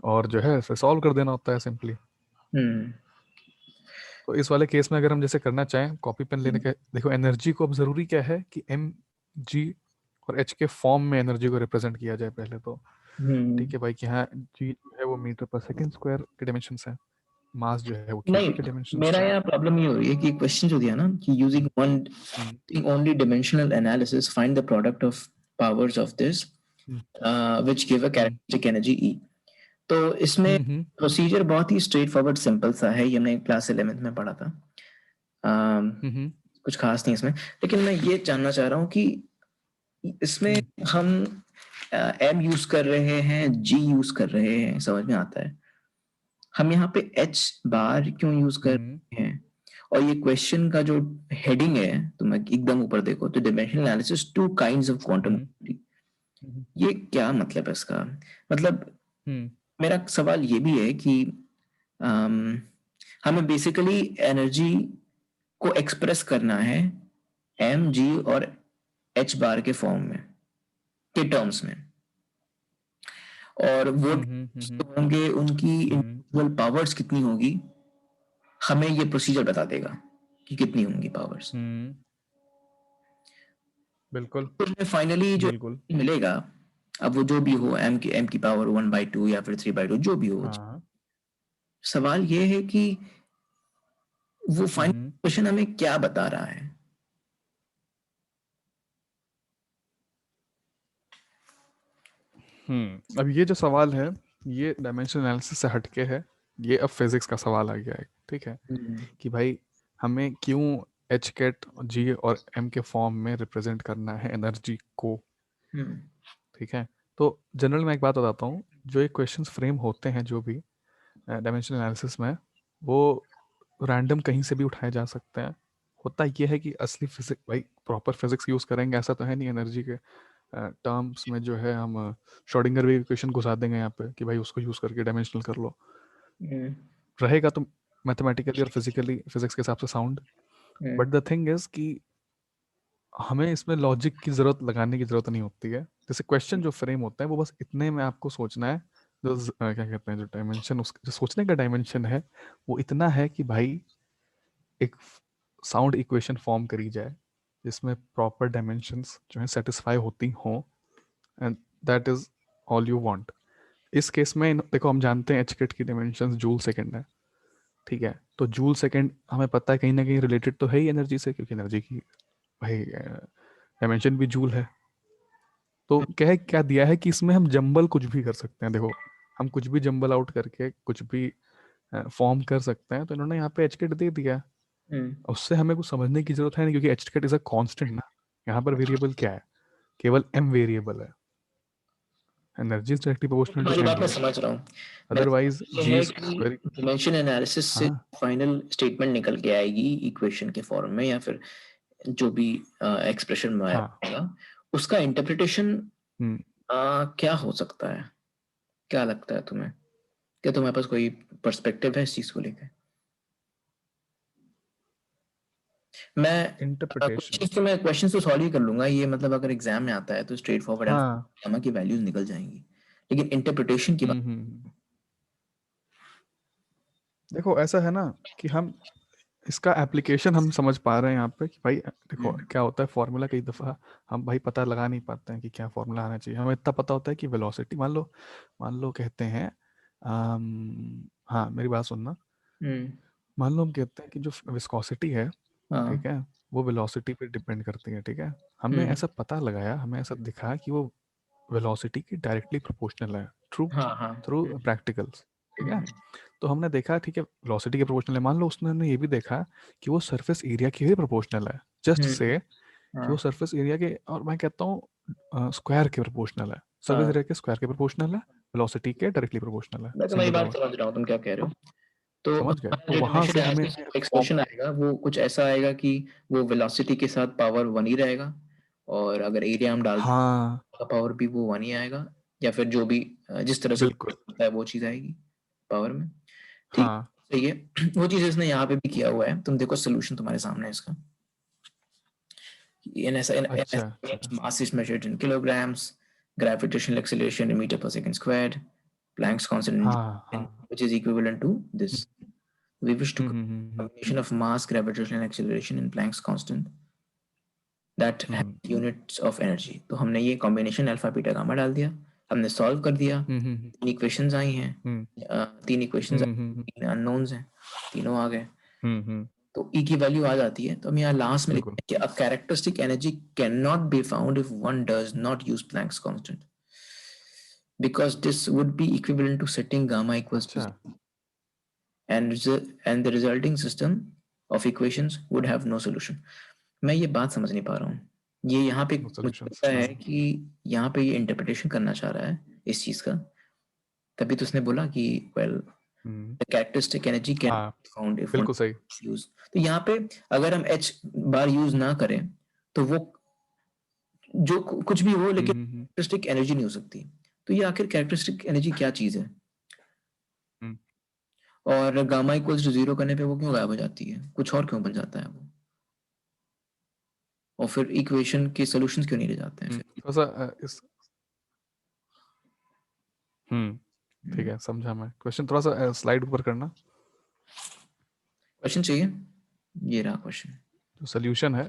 और जो है फिर सॉल्व कर देना होता है सिंपली। हम्म तो इस वाले केस में अगर हम जैसे करना चाहें कॉपी पेन लेने के, देखो एनर्जी को अब जरूरी क्या है कि एम जी और एच के फॉर्म में एनर्जी को रिप्रेजेंट किया जाए पहले तो। हम्म ठीक है भाई कि हाँ जी जो है वो मीटर पर सेकंड स्क्वायर के डायमेंशन है, मास जो है वो नहीं, केजी के डायमेंशन मेरा है। यहाँ प्रॉब्लम ये हो रही है कि क्वेश्चन जो दिया ना कि using one hmm, only dimensional analysis find the product of powers of this hmm, which give a hmm, characteristic energy E. तो इसमें हम्म, प्रोसीजर बहुत ही स्ट्रेट फॉरवर्ड सिंपल सा है, ये हमने क्लास 11th में पढ़ा था। अम, हम्म, कुछ खास नहीं इसमें, लेकिन मैं ये जानना चाह रहा हूँ कि इसमें हम्म, हम एम यूज कर रहे हैं, जी यूज कर रहे हैं, समझ में आता है। हम यहाँ पे एच बार क्यों यूज कर हम्म, रहे हैं? और ये क्वेश्चन का जो हेडिंग है, तो मैं एकदम ऊपर देखो तो dimensional analysis two kinds of quantum, hmm, hmm, ये क्या मतलब है इसका? मतलब हम्म, मेरा सवाल ये भी है कि अम, हमें बेसिकली एनर्जी को एक्सप्रेस करना है एम जी और एच बार के फॉर्म में, के टर्म्स में, और वो हम्म, हम्म, तो होंगे, उनकी हम्म, इंडिविजुअल पावर्स कितनी होगी, हमें ये प्रोसीजर बता देगा कि कितनी होंगी पावर्स। हम्म, बिल्कुल तो हमें फाइनली जो बिल्कुल। मिलेगा, अब वो जो भी हो, एम की पावर 1/2 या फिर 3/2, जो भी हो, हाँ। सवाल ये है कि वो फाइनल हम्म, क्वेश्चन हमें क्या बता रहा है? अब ये जो सवाल है ये डायमेंशन एनालिसिस से हटके है, ये अब फिजिक्स का सवाल आ गया है। ठीक है हम्म कि भाई हमें क्यों एच कैट जी और एम के फॉर्म में रिप्रेजेंट करना है एनर्जी को। हम्म ठीक है, तो जनरल में एक बात बताता हूँ, जो ये क्वेश्चंस फ्रेम होते हैं जो भी डायमेंशन एनालिसिस में, वो रैंडम कहीं से भी उठाए जा सकते हैं। होता ये है कि असली फिजिक्स भाई प्रॉपर फिजिक्स यूज करेंगे ऐसा तो है नहीं, एनर्जी के टर्म्स में जो है हम श्रोडिंगर वेव इक्वेशन घुसा देंगे यहाँ पे कि भाई उसको यूज करके डायमेंशनल कर लो, हम्म रहेगा तो मैथमेटिकली और फिजिकली फिजिक्स के हिसाब से sound. Hmm but the thing is कि हमें इसमें लॉजिक की जरूरत लगाने की जरूरत नहीं होती है। जैसे क्वेश्चन जो फ्रेम होता है वो बस इतने में आपको सोचना है, जो क्या कहते हैं जो डायमेंशन उस जो सोचने का डायमेंशन है वो इतना है कि भाई एक साउंड इक्वेशन फॉर्म करी जाए जिसमें प्रॉपर डायमेंशंस जो है सेटिस्फाई होती हों, and that is all you want. इस केस में देखो हम जानते हैं एच किट की डायमेंशंस जूल सेकंड है। ठीक है, तो जूल सेकंड हमें पता है कहीं ना कहीं रिलेटेड तो है ही एनर्जी से, क्योंकि एनर्जी की भाई डायमेंशन भी जूल है। तो कह क्या दिया है कि इसमें हम जंबल कुछ भी कर सकते हैं, देखो हम कुछ भी जंबल आउट करके कुछ भी फॉर्म कर सकते हैं, तो इन्होंने यहाँ पे एच किट दे दिया। हम्म उससे हमें कुछ समझने की जरूरत है नहीं, क्योंकि H cut is a constant ना। यहाँ पर वेरिएबल क्या है, केवल एम वेरिएबल है, energy is directly proportional to तुम्हारी एम बात मैं वी, समझ रहा हूँ। मेरा अदरवाइज सवाल ये जी है इज कि वेरी। डिमेंशन एनालिसिस से हाँ। फाइनल स्टेटमेंट निकल के आएगी इक्वेशन के फॉर्म में, या फिर जो भी एक्सप्रेशन में हाँ। आएगा, उसका इंटरप्रिटेशन हम्म, क्या हो सकता है? क्या लगता है तुम्हें? क्या तुम्हारे पास कोई पर्सपेक्टिव है इस चीज को लेकर? मैं कुछ इंटरप्रिटेशन। चीज तो मैं क्वेश्चन तो सॉल्व ही कर लूंगा, ये मतलब अगर एग्जाम में आता है तो स्ट्रेट फॉरवर्ड हाँ। एल्फा की वैल्यूज निकल जाएंगी, लेकिन इंटरप्रिटेशन की बात। देखो ऐसा है ना कि हम इसका एप्लीकेशन हम समझ पा रहे हैं यहाँ पे कि भाई देखो हम्म क्या होता है फॉर्मूला, कई दफ़ा हम भाई पता लगा नहीं पाते हैं कि क्या फॉर्मूला आना चाहिए। हमें इतना पता होता है कि वेलोसिटी मान लो कहते हैं हाँ मेरी बात सुनना। हम्म मान लो हम कहते हैं कि जो विस्कोसिटी है, ठीक हाँ है, वो वेलोसिटी पे डिपेंड करती है। ठीक है, हमने हम्म ऐसा पता लगाया, हमें ऐसा दिखा कि वो वेलोसिटी की डायरेक्टली प्रोपोर्शनल है, थ्रू हाँ हाँ थ्रू प्रैक्टिकल्स। ठीक है, हम्म तो हमने देखा ठीक है वेलोसिटी के प्रोपोर्शनल है, मान लो उसने ये भी देखा कि वो सरफेस एरिया के भी प्रोपोर्शनल है, जस्ट हम्म से कि हाँ वो सरफेस एरिया के, और मैं कहता हूँ स्क्वायर के प्रोपोर्शनल है, सरफेस हाँ, एरिया के स्क्वायर के प्रोपोर्शनल है, वेलोसिटी के डायरेक्टली प्रोपोर्शनल है, मैं तुम्हारी सिंपल सा बात बात। समझ रहा हूँ, तुम क्या कह रहे हो। तो समझ गए, हमारा तो जो वहां डिमेंशन से हमें एनालिसिस फॉर्म। एक्सप्रेशन आएगा वो कुछ ऐसा आएगा कि वो वेलोसिटी के साथ पावर 1 ही रहेगा, और अगर एरिया हम डाल हाँ दें पावर भी वो 1 ही आएगा, या फिर जो भी जिस तरह से बिल्कुल। होता है वो चीज आएगी पावर में। ठीक, हाँ। सही है। वो चीज इसने यहाँ पे भी किया हुआ है, तुम देखो सोल्यूशन तुम्हारे सामने है इसका। अच्छा अच्छा। mass is measured in kilograms, gravitational acceleration in meter per second squared, Planck's constant in हाँ G, हाँ which is equivalent to this. We wish to hmm combination of mass, gravitation and acceleration in Planck's constant that has units of energy. तो हमने ये combination alpha beta gamma डाल दिया, हमने solve कर दिया, तीन equations आई हैं, तीन equations तीन unknowns हैं, तीनों आ गए, तो E की वैल्यू आ जाती है. तो हम यहाँ लास्ट में लिखते हैं कि a characteristic energy cannot be found if one does not use Planck's constant, because this would be equivalent to setting gamma equals to 0, and the resulting system of equations would have no solution. मैं ये बात समझ नहीं पा रहा हूँ. ये यहाँ पे मुझे लगता है कि यहाँ पे ये इंटरप्रिटेशन करना चाह रहा है इस चीज का. तभी तो उसने बोला कि well the characteristic energy can be found if one use. तो यहाँ पे अगर हम H बार यूज ना करें तो वो जो कुछ भी हो लेकिन कैरेक्टरिस्टिक एनर्जी नहीं हो सकती. तो ये आखिर कैरेक्टरिस्टिक एनर्जी क्या चीज है? और गामा इक्वल्स टू 0 करने पे वो क्यों गायब हो जाती है? कुछ और क्यों बन जाता है वो? और फिर इक्वेशन के सॉल्यूशंस क्यों नहीं ले जाते हैं फिर? थोड़ा सा इस ठीक है, समझा मैं. क्वेश्चन थोड़ा सा स्लाइड ऊपर करना. क्वेश्चन चाहिए? ये रहा क्वेश्चन. जो सॉल्यूशन है,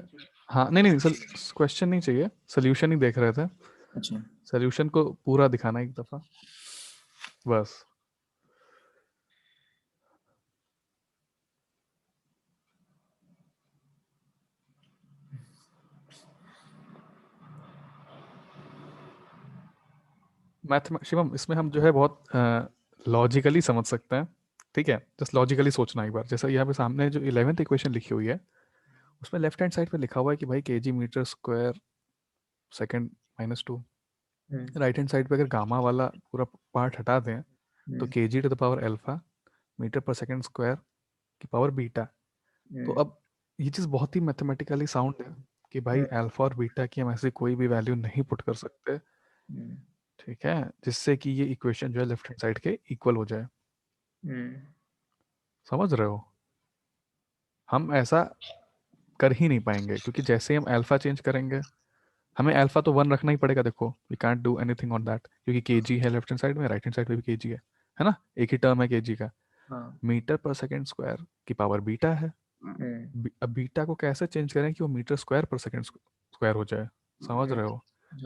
हाँ नहीं क्वेश्चन नहीं चाहिए, सॉल्यूशन ही देख रहे थे. अच्छा, सॉल्यूशन को पूरा दिखाना एक दफा बस. शिवम, इसमें हम जो है बहुत लॉजिकली समझ सकते हैं. ठीक है, जस्ट लॉजिकली सोचना एक बार. जैसा यहाँ पे सामने जो 11th इक्वेशन लिखी हुई है उसमें लेफ्ट हैंड साइड पे लिखा हुआ है कि भाई kg metre square second -2. Right hand side पे अगर गामा वाला पूरा पार्ट हटा दें तो kg to the power alpha metre पर सेकंड स्क्वायर की पावर बीटा. तो अब ये चीज़ बहुत ही मैथमेटिकली साउंड है कि भाई अल्फा और बीटा की हम ऐसी कोई भी वैल्यू नहीं पुट कर सकते. ठीक है, जिससे कि ये इक्वेशन जो है लेफ्ट हैंड साइड के इक्वल हो जाए. समझ रहे हो? हम ऐसा कर ही नहीं पाएंगे क्योंकि जैसे ही हम अल्फा चेंज करेंगे हमें अल्फा तो 1 रखना ही पड़ेगा. देखो we can't do anything on that क्योंकि केजी है लेफ्ट हैंड साइड में, राइट हैंड साइड पे भी केजी है ना, एक ही टर्म है केजी का. मीटर पर सेकंड स्क्वायर की पावर बीटा है. अब बीटा को कैसे चेंज करें कि वो metre square per second square हो जाए? समझ रहे हो?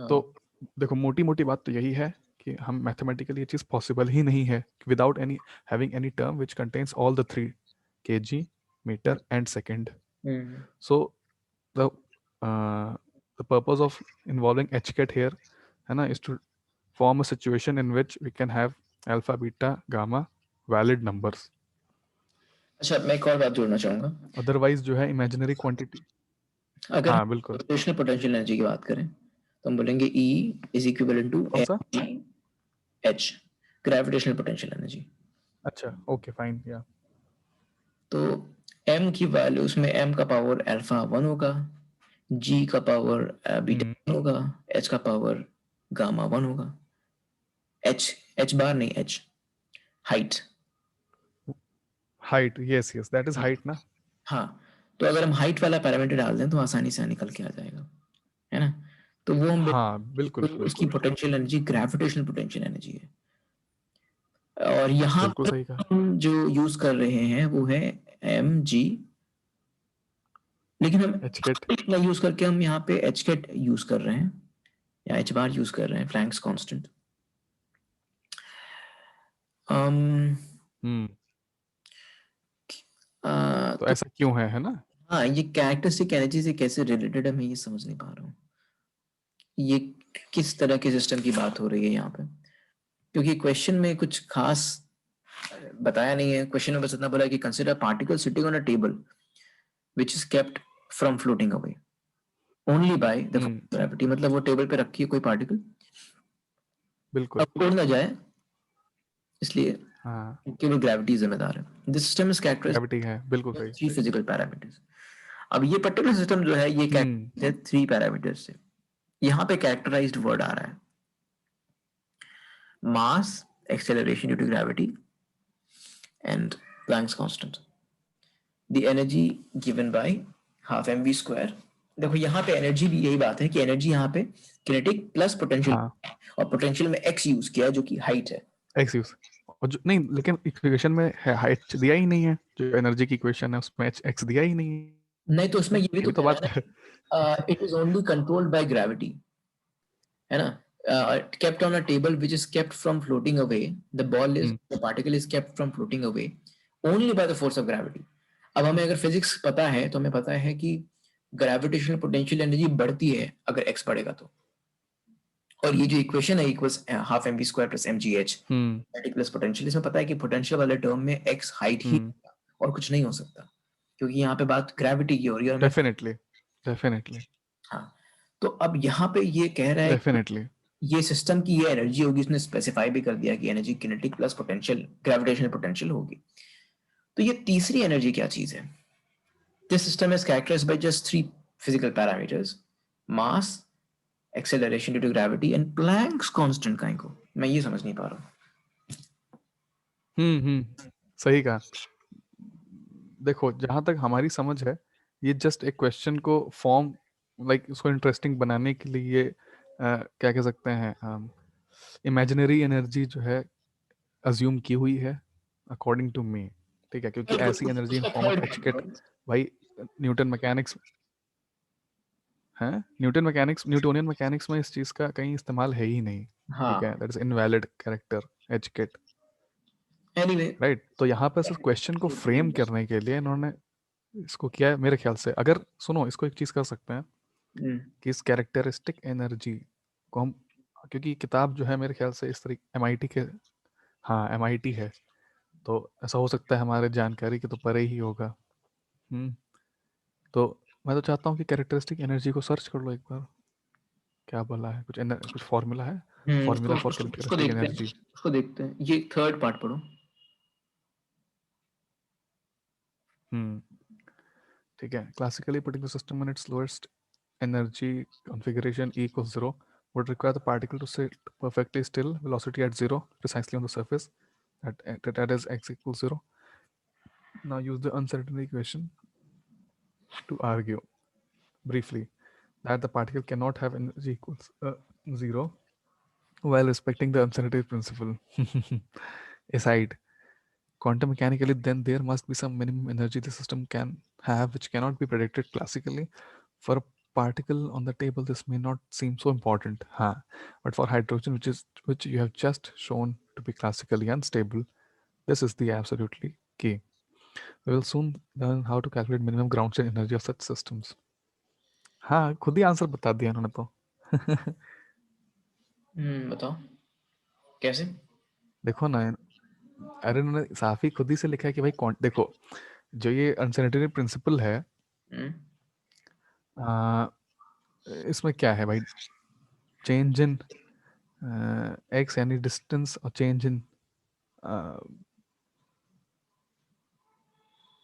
तो देखो मोटी मोटी बात तो यही है कि हम मैथमेटिकली ये चीज़ पॉसिबल ही नहीं है without any having any term which contains all the three, kg, metre and second. So the purpose of involving hcat here है ना is to form a situation in which we can have alpha, beta, gamma valid numbers. अच्छा, मैं एक और बात जोड़ना चाहूंगा. Otherwise जो है इमेजिनरी क्वांटिटी. अगर हाँ बिल्कुल. ग्रेविटेशनल पोटेंशियल एनर्जी की बात करें तो हम बोलेंगे E is equivalent to H, gravitational potential energy. अच्छा, ओके फाइन. या तो M की वैल्यू, उसमें M का पावर अल्फा 1 होगा, G का पावर बीटा 1 होगा, H का पावर गामा 1 होगा. H बार नहीं, H height. Yes that is height ना. हाँ, तो अगर हम हाइट वाला पैरामीटर डाल दें तो आसानी से निकल के आ जाएगा, है ना. तो वो हम बिल्कुल उसकी potential energy gravitational potential energy है. और यहाँ पर हम जो यूज कर रहे हैं वो है mg, लेकिन हम इतना यूज करके हम यहाँ पे hcat यूज कर रहे हैं या h बार यूज कर रहे हैं, प्लैंक्स कांस्टेंट. तो ऐसा क्यों है ना? हाँ, ये कैरेक्टरिस्टिक एनर्जी से कैसे रिलेटेड है मैं ये समझ नहीं पा रहा हूँ. ये किस तरह के सिस्टम की बात हो रही है यहाँ पे? क्योंकि क्वेश्चन में कुछ खास बताया नहीं है. क्वेश्चन में बस इतना बोला कि consider particle sitting on a table which is kept from floating away only by the gravity. मतलब वो टेबल पे रखी है कोई पार्टिकल, बिल्कुल उड़ ना जाए इसलिए केवल ग्रेविटी जिम्मेदार है. This system is characterised gravity है, बिल्कुल सही. 3 फिजिकल पैरामीटर्स. अब ये पर्टिकुलर सिस्टम जो है ये कैरेक्टराइज्ड है 3 पैरामीटर्स से. यहाँ पे कैरेक्टराइज्ड वर्ड आ रहा है mass, acceleration due to gravity and Planck's constant. The energy given by half mv square. देखो यहाँ पे एनर्जी भी यही बात है कि एनर्जी यहाँ पे किनेटिक प्लस पोटेंशियल, और पोटेंशियल में x यूज किया जो कि हाइट है. एक्स यूज, और जो नहीं, लेकिन इक्वेशन में है एच दिया ही नहीं है, जो एनर्जी की इक्वेशन है उसमें एच एक्स दिया ही नहीं नहीं तो उसमें है, ये भी ये तो भी तो कह रहा बात है है। ना, it is only controlled by gravity, है ना, kept on a table which is kept from floating away, the particle is kept from floating away only by the force of gravity. अब हमें अगर फिजिक्स पता है तो हमें पता है कि ग्रेविटेशनल पोटेंशियल एनर्जी बढ़ती है अगर एक्स बढ़ेगा तो, और ये जो इक्वेशन है equals half M B square plus M G H plus potential, इसमें पता है कि पोटेंशियल वाले टर्म में एक्स हाइट ही होगा और कुछ नहीं हो सकता, क्योंकि यहाँ पे बात ग्रेविटी की हो रही है और हमें, डेफिनेटली, डेफिनेटली, हाँ, तो अब यहाँ पे ये कह रहा है कि डेफिनेटली। ये सिस्टम की ये एनर्जी होगी, इसने स्पेसिफाई भी कर दिया कि energy kinetic plus potential gravitational potential होगी। तो ये तीसरी एनर्जी क्या चीज है? This system is characterised by just three physical parameters, mass, acceleration due to gravity and Planck's constant. Kind को मैं ये समझ नहीं पा रहा सही कहा। देखो, जहां तक हमारी समझ है, ये जस्ट एक क्वेश्चन को फॉर्म, लाइक उसको इंटरेस्टिंग बनाने के लिए ये क्या कह सकते हैं, इमेजिनरी एनर्जी जो है अज्यूम की हुई है, अकॉर्डिंग टू मी। ठीक है, क्योंकि हूँ। ऐसी एनर्जी इन उसका form of third H point kit, है। भाई न्यूटन मैकेनिक्स है, न्यूटोनियन मैकेनिक्स में इस चीज का कहीं इस्तेमाल है ही नहीं। ठीक है, हाँ, that is invalid character, H kit. Anyway, right, तो यहाँ पे सिर्फ क्वेश्चन को फ्रेम करने के लिए इन्होंने इसको किया है मेरे ख्याल से। अगर सुनो, इसको एक चीज कर सकते हैं कि इस कैरेक्टरिस्टिक एनर्जी को हम, क्योंकि किताब जो है मेरे ख्याल से इस तरीके एमआईटी के, हाँ एमआईटी है, तो ऐसा हो सकता है हमारे जानकारी के तो परे ही होगा। हम्म तो मैं तो चाहता हूँ कि कैरेक्टरिस्टिक एनर्जी को सर्च कर लो एक बार, क्या बोला है, कुछ फॉर्मूला है, उसको फॉर्मूला फॉर उसको उसको कैरेक्टरिस्टिक देखते हैं, एनर्जी। उसको देखते हैं, ये थर्ड पार्ट पढ़ो। हम्म ठीक है, classically putting the system in its lowest energy configuration E equals 0 would require the particle to sit perfectly still, velocity at 0 precisely on the surface, that is x equals 0. Now use the uncertainty equation to argue briefly that the particle cannot have energy equals 0 while respecting the uncertainty principle. Aside, quantum mechanically, then there must be some minimum energy the system can have which cannot be predicted classically. For a particle on the table, this may not seem so important, huh? But for hydrogen, which you have just shown to be classically unstable, this is the absolutely key. We will soon learn how to calculate minimum ground state energy of such systems. हाँ, खुद ही answer बता दिया उन्होंने तो। बताओ कैसे। देखो ना, अरे उन्होंने साफ ही खुद ही से लिखा है कि भाई देखो, जो ये अनसर्टेनिटी प्रिंसिपल है, हम्म आ, इसमें क्या है भाई, चेंज इन एक्स यानी डिस्टेंस, और चेंज इन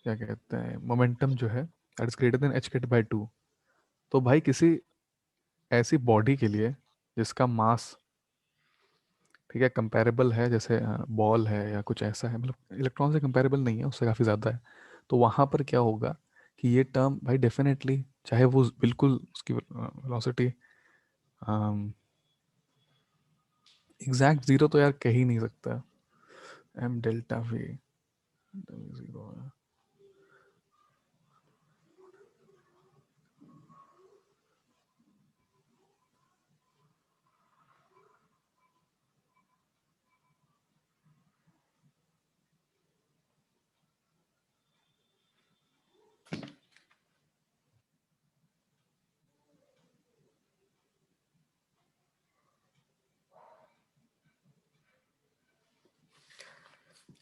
क्या कहते हैं मोमेंटम जो है, that is greater than H kit by two. तो भाई किसी ऐसी बॉडी के लिए जिसका मास, ठीक है, कंपैरेबल है, जैसे बॉल है या कुछ ऐसा है, मतलब इलेक्ट्रॉन से कंपैरेबल नहीं है, उससे काफ़ी ज़्यादा है, तो वहाँ पर क्या होगा कि ये टर्म भाई डेफिनेटली, चाहे वो बिल्कुल उसकी वेलोसिटी एग्जैक्ट जीरो तो यार कह ही नहीं सकता, एम डेल्टा वी जीरो है।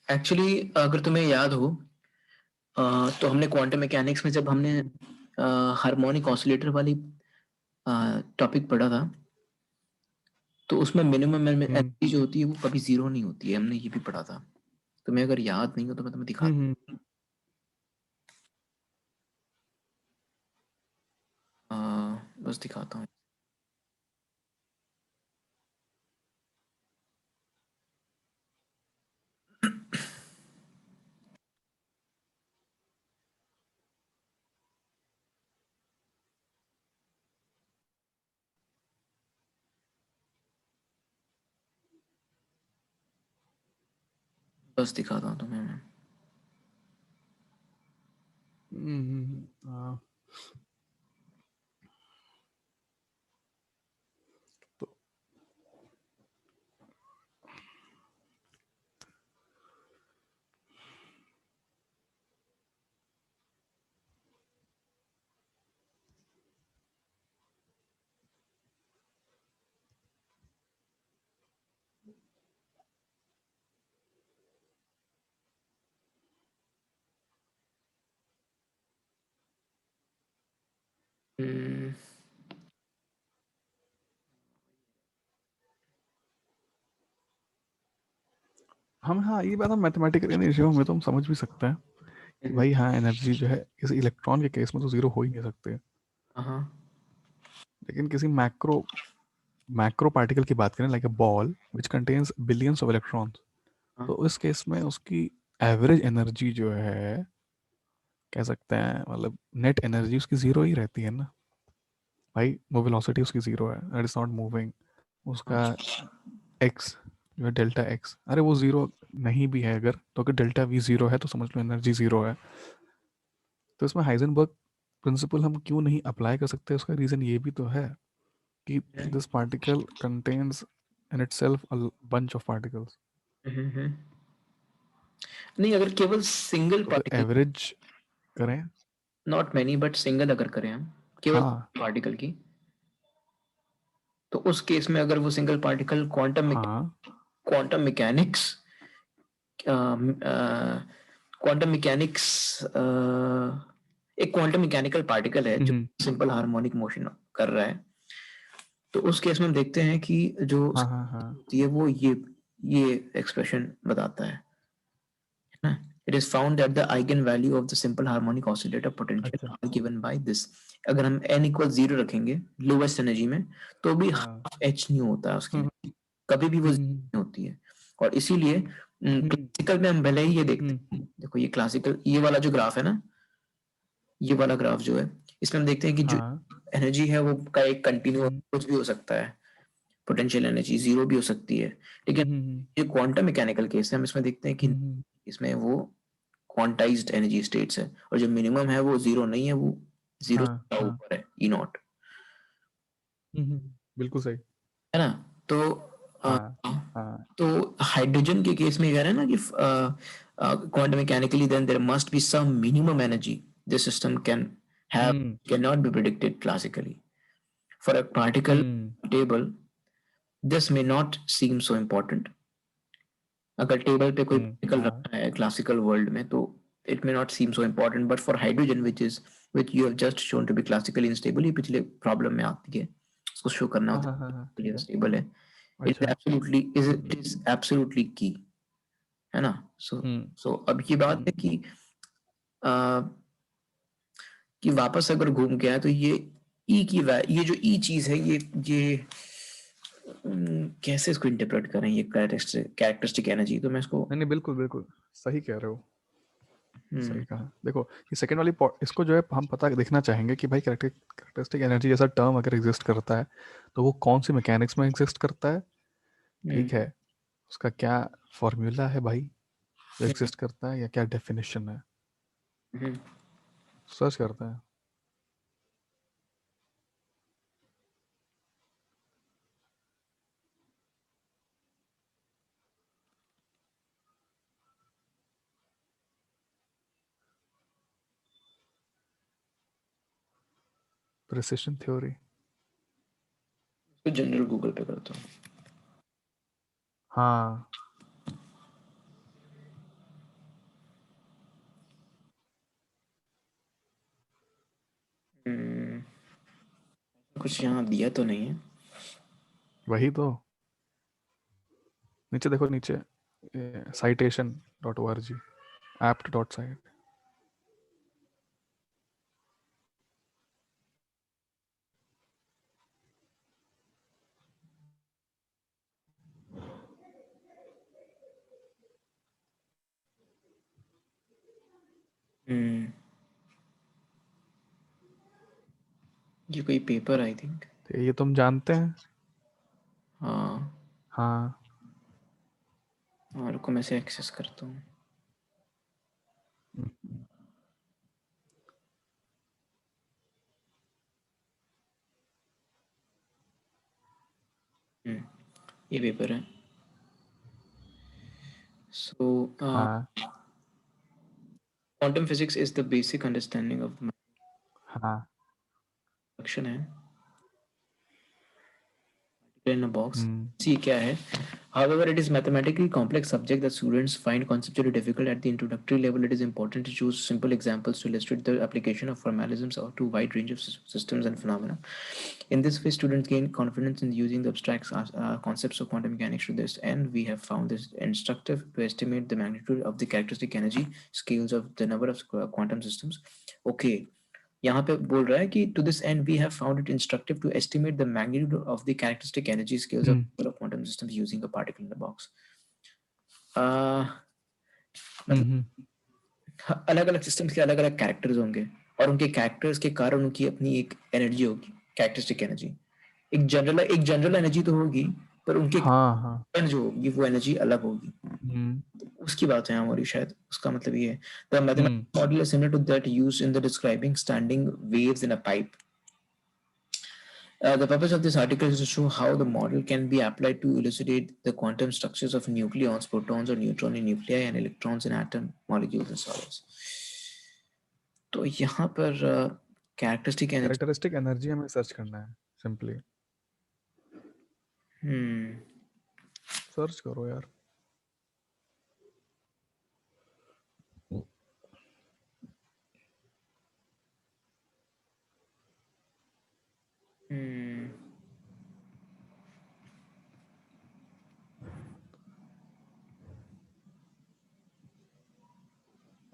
एक्चुअली अगर तुम्हें याद हो, तो हमने क्वांटम मैकेनिक्स में जब हमने हार्मोनिक ऑसिलेटर वाली टॉपिक पढ़ा था, तो उसमें मिनिमम हम्म एनर्जी जो होती है वो कभी जीरो नहीं होती है, हमने ये भी पढ़ा था। तुम्हें अगर याद नहीं हो तो मैं तुम्हें दिखा, हम्म अ, बस दिखाता हूँ। बस दिखाता हूँ तुम्हें मैं। हाँ, तो हम्म, हम, हाँ ये बात हम मैथमेटिकल रेशियो में तो हम समझ भी सकते हैं कि भाई हाँ एनर्जी जो है किसी इलेक्ट्रॉन के केस में तो जीरो हो ही नहीं सकते, हाँ लेकिन किसी मैक्रो मैक्रो पार्टिकल की बात करें like a ball which contains billions of electrons, हाँ तो इस केस में उसकी एवरेज एनर्जी जो है, कह सकते हैं मतलब नेट एनर्जी उसकी जीरो ही रहती है ना भाई, वो वेलोसिटी उसकी जीरो है, दैट इज नॉट मूविंग, हाँ। उसका एक्स जो है डेल्टा एक्स, अरे वो जीरो नहीं भी है अगर, तो अगर डेल्टा वी जीरो है तो समझ लो एनर्जी जीरो है। तो इसमें हाइजेनबर्ग प्रिंसिपल हम क्यों नहीं अप्लाई कर सकते, उसका रीज़न ये भी तो है कि this particle contains in itself a bunch of particles. Hmm. नहीं, अगर केवल सिंगल तो अगर पार्टिकल, एवरेज करें, नॉट मैनी बट सिंगल अगर करें हम केवल हाँ पार्टिकल की, तो उस केस में अगर वो सिंगल पार्टिकल हाँ, क्वांटम मैकेनिक्स क्वांटम मैकेनिक्स एक क्वांटम मैकेनिकल पार्टिकल है जो हम्म, सिंपल हार्मोनिक मोशन कर रहा है, तो उस केस में हम देखते हैं कि जो हाँ हाँ हाँ, होती है वो ये एक्सप्रेशन बताता है ना। It is found that the eigen value of the simple harmonic oscillator potential अच्छा, आर गिवन बाय दिस। अगर हम n इक्वल 0 रखेंगे लोवेस्ट एनर्जी में, तो भी हाँ, हाफ एच न्यू होता है उसकी, हम्म कभी भी वो हम्म 0 हम्म नहीं होती है। और इसीलिए हम्म क्लासिकल में हम भले ही ये देखते हैं, हम्म, देखो ये क्लासिकल, ये वाला जो ग्राफ है ना, ये वाला ग्राफ जो है, इसमें हम देखते हैं कि जो हाँ, एनर्जी है वो का एक कंटिन्यू हम्म कुछ भी हो सकता है, पोटेंशियल एनर्जी जीरो भी हो सकती है, लेकिन हम्म ये क्वांटम मैकेनिकल केस है, हम इसमें देखते हैं कि हम्म इसमें वो क्वांटाइज्ड एनर्जी स्टेट्स है, और जो मिनिमम है वो जीरो नहीं है, वो जीरो हाँ से हाँ, ऊपर है, ई नॉट, बिल्कुल सही, है ना। तो अ, हाँ हाँ, तो हाइड्रोजन के केस में कह रहे हैं ना कि quantum mechanically then there must be some minimum energy this system can have, hmm cannot be predicted classically for a particle hmm table. This may not seem so important. अगर table पे कोई particle हाँ रखा है classical world में, तो it may not seem so important, but for hydrogen which you have just shown to be classically unstable, ये पिछले प्रॉब्लम में आती है, उसको शो करना हाँ होता हाँ हाँ हाँ, है अनस्टेबल है। इट अच्छा, एब्सोल्युटली इट इज एब्सोल्युटली की, है ना। सो हम्म सो अब ये बात है कि वापस अगर घूम के आए, तो ये ई की ये जो ई चीज है, ये कैसे इसको इंटरप्रेट करें, ये कैरेक्टरिस्टिक एनर्जी, तो मैं इसको नहीं नहीं, बिल्कुल बिल्कुल सही कह रहे हो, हम्म सही कहा। देखो ये सेकंड वाली इसको जो है हम पता देखना चाहेंगे कि भाई कैरेक्टरिस्टिक एनर्जी जैसा टर्म अगर एग्जिस्ट करता है तो वो कौन सी मैकेनिक्स में एग्जिस्ट करता है, हम्म ठीक है, उसका क्या फॉर्मूला है भाई जो एग्जिस्ट करता है, या क्या डेफिनेशन है, हम्म सर्च करते हैं। प्रिसिशन थ्योरी, तो जनरल गूगल पे करता हूँ। हाँ, हम्म, कुछ यहाँ दिया तो नहीं है। वही तो, नीचे देखो नीचे, citation dot O R G, apt dot site, hmm, ये कोई पेपर आई थिंक। तो ये तुम जानते हैं, हाँ हाँ, और को मैं से एक्सेस करता हूँ। ये पेपर है। So, हाँ quantum physics is the basic understanding of हाँ function है in a box. Hmm See क्या है? However, it is mathematically complex subject that students find conceptually difficult at the introductory level. It is important to choose simple examples to illustrate the application of formalisms or to a wide range of systems and phenomena. In this way, students gain confidence in using the abstract concepts of quantum mechanics to this end. We have found this instructive to estimate the magnitude of the characteristic energy scales of the number of quantum systems. Okay, यहाँ पे बोल रहा है कि to this end we have found it instructive to estimate the magnitude of the characteristic energy scales of quantum systems using a particle in a box. मतलब अलग अलग systems के अलग अलग कैरेक्टर्स होंगे और उनके कैरेक्टर्स के कारण उनकी अपनी एक एनर्जी होगी, कैरेक्टरिस्टिक एनर्जी। एक जनरल एनर्जी तो होगी, पर उनके हाँ हाँ जो होगी वो एनर्जी अलग होगी। हम्म उसकी बात है हमारी, शायद उसका मतलब ये है the mathematical model is similar to that used in the describing standing waves in a pipe. The purpose of this article is to show how the model can be applied to elucidate the quantum structures of nucleons, protons or neutron in nuclei and electrons in atom, molecules and solids. तो यहाँ पर characteristic energy characteristic energy हमें search करना है simply search करो यार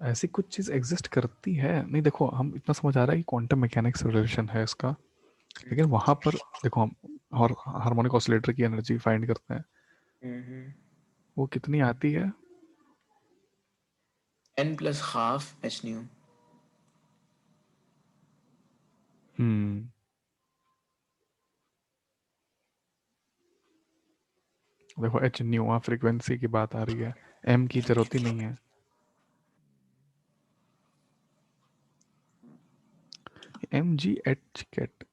ऐसी कुछ चीज एग्जिस्ट करती है नहीं देखो हम इतना समझ आ रहा है कि क्वांटम मैकेनिक्स रिलेशन है इसका लेकिन वहां पर देखो हम और हार्मोनिक ऑसिलेटर की एनर्जी फाइंड करते हैं वो कितनी आती है n plus half h nu. हम्म देखो एच न्यू वहाँ फ्रीक्वेंसी की बात आ रही है एम की जरूरत ही नहीं है एम जी एच कैट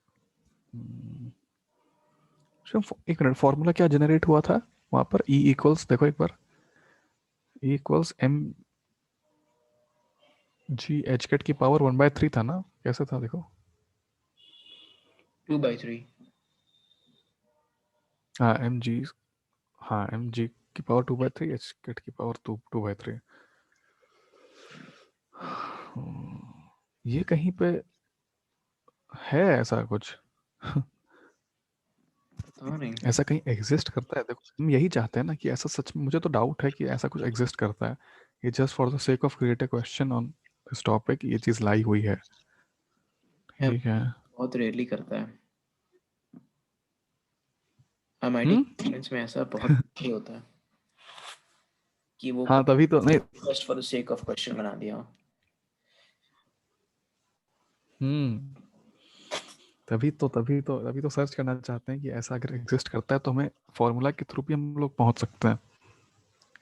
एक मिनट फॉर्मूला क्या जनरेट हुआ था वहां पर ई इक्वल्स देखो एक बार E equals M G H cat की पावर 1/3 था ना कैसे था देखो 2/3. हाँ एम जी हाँ एम जी की पावर 2/3 एच कैट की पावर 2/3 ये कहीं पे है ऐसा कुछ पता नहीं. ऐसा कहीं एग्जिस्ट करता है देखो हम यही चाहते हैं ना कि ऐसा सच में मुझे तो डाउट है कि ऐसा कुछ एग्जिस्ट करता है ये just for the sake of create a question on this topic ये चीज लाई हुई है ठीक है बहुत रेयरली करता है एमआईटी हम्म स्टूडेंट्स में, ऐसा बहुत ही होता है कि वो हाँ तभी तो नहीं just for the sake of question बना दिया. हम्म तभी तो सर्च करना चाहते हैं कि ऐसा अगर एग्जिस्ट करता है तो हमें फॉर्मूला के थ्रू भी हम लोग पहुंच सकते हैं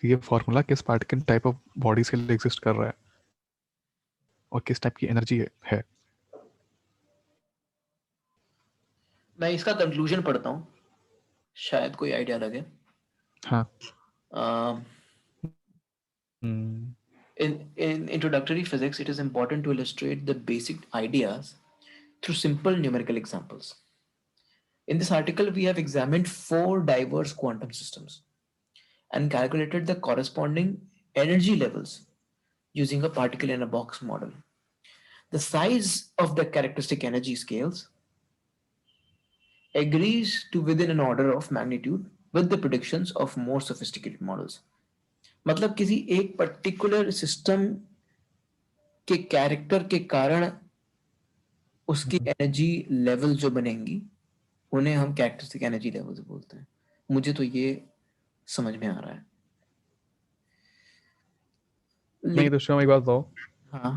कि ये फॉर्मूला किस पार्टिकल टाइप ऑफ बॉडीज के लिए एग्जिस्ट कर रहा है और किस टाइप की एनर्जी है मैं इसका कंक्लूजन पढ़ता हूँ, शायद कोई आइडिया लगे. हाँ uh, hmm in introductory physics, it is important to illustrate the basic ideas through simple numerical examples. In this article, we have examined 4 diverse quantum systems and calculated the corresponding energy levels using a particle in a box model. The size of the characteristic energy scales agrees to within an order of magnitude with the predictions of more sophisticated models. मतलब किसी एक particular system के character के कारण उसकी energy level जो बनेंगी उन्हें हम कैरेक्टरिस्टिक एनर्जी लेवल्स बोलते हैं. मुझे तो ये समझ में आ रहा है. नहीं तो लेकिन शिवम एक बात बताओ हाँ.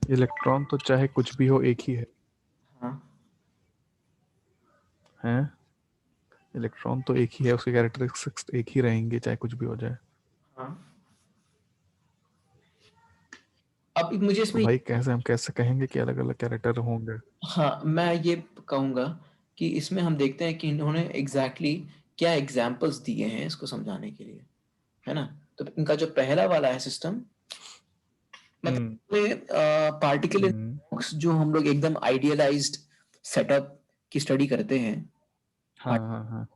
इलेक्ट्रॉन तो चाहे कुछ भी हो एक ही हाँ. है इलेक्ट्रॉन तो एक ही है उसके कैरेक्टरिस्टिक्स एक ही रहेंगे चाहे कुछ भी हो जाए हाँ, अब मुझे तो इसमें भाई हम कैसे कहेंगे कि अलग अलग कैरेक्टर होंगे? हाँ, मैं ये कहूँगा कि इसमें हम देखते हैं कि इन्होंने एग्जैक्टली क्या एग्जाम्पल्स दिए हैं इसको समझाने के लिए, है ना? तो इनका जो पहला वाला है सिस्टम, हम्म मतलब पार्टिकल इन हम्म बॉक्स जो हम लोग एकदम आइडियलाइज्ड सेटअप की स्टडी करते हैं, हाँ हाँ हाँ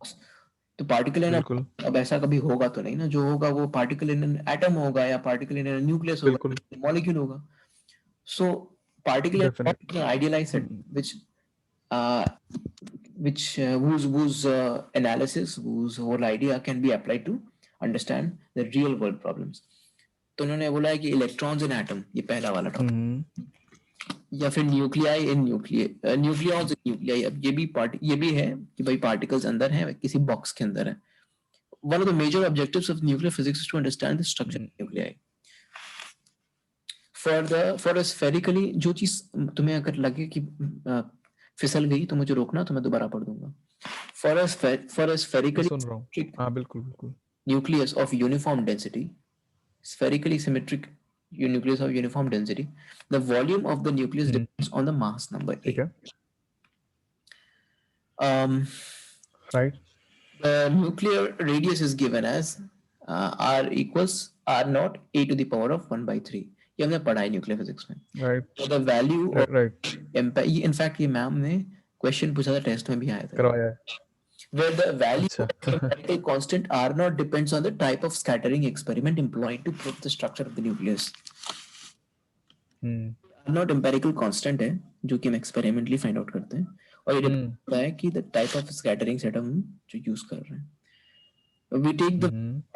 तो पार्टिकल इन बिल्कुल अब ऐसा कभी होगा तो नहीं ना, जो होगा वो पार्टिकल इन एन एटम होगा या पार्टिकल इन न्यूक्लियस होगा, बिल्कुल मॉलिक्यूल होगा। So particle definite in idealised set uh, whose analysis, whose whole idea can be applied to understand the real world problems. तो उन्होंने बोला है कि इलेक्ट्रॉन्स इन एटम, ये पहला वाला टॉपिक, या फिर न्यूक्लियाई इन न्यूक्लियॉन्स इन न्यूक्लियाई। अब ये भी है कि भाई पार्टिकल्स अंदर हैं, किसी बॉक्स के अंदर है। One of the major objectives of nuclear physics is to understand the structure of nuclei. For a spherically, जो चीज तुम्हें अगर लगे कि फिसल गई तो मुझे रोकना, तो मैं दोबारा पढ़ दूंगा। For a मैं spherically सुन रहा हूँ। symmetric हाँ बिल्कुल बिल्कुल। nucleus of uniform density, spherically symmetric nucleus of uniform density, the volume of the nucleus depends on the mass number ठीक A. है। Right. The nuclear radius is given as r equals r naught a to the power of 1 by 3. ये हमने पढ़ा है nuclear physics में। Right So the value of right in fact ये ma'am ने question पूछा था, टेस्ट में भी आया था, करवाया है। where the value अच्छा of empirical constant r naught depends on the type of scattering experiment employed to prove the structure of the nucleus. r naught empirical constant है जो कि हम एक्सपेरिमेंटली फाइंड आउट करते हैं, और ये डिपेंड करता है कि the type of scattering set हम जो यूज कर रहे हैं। We take the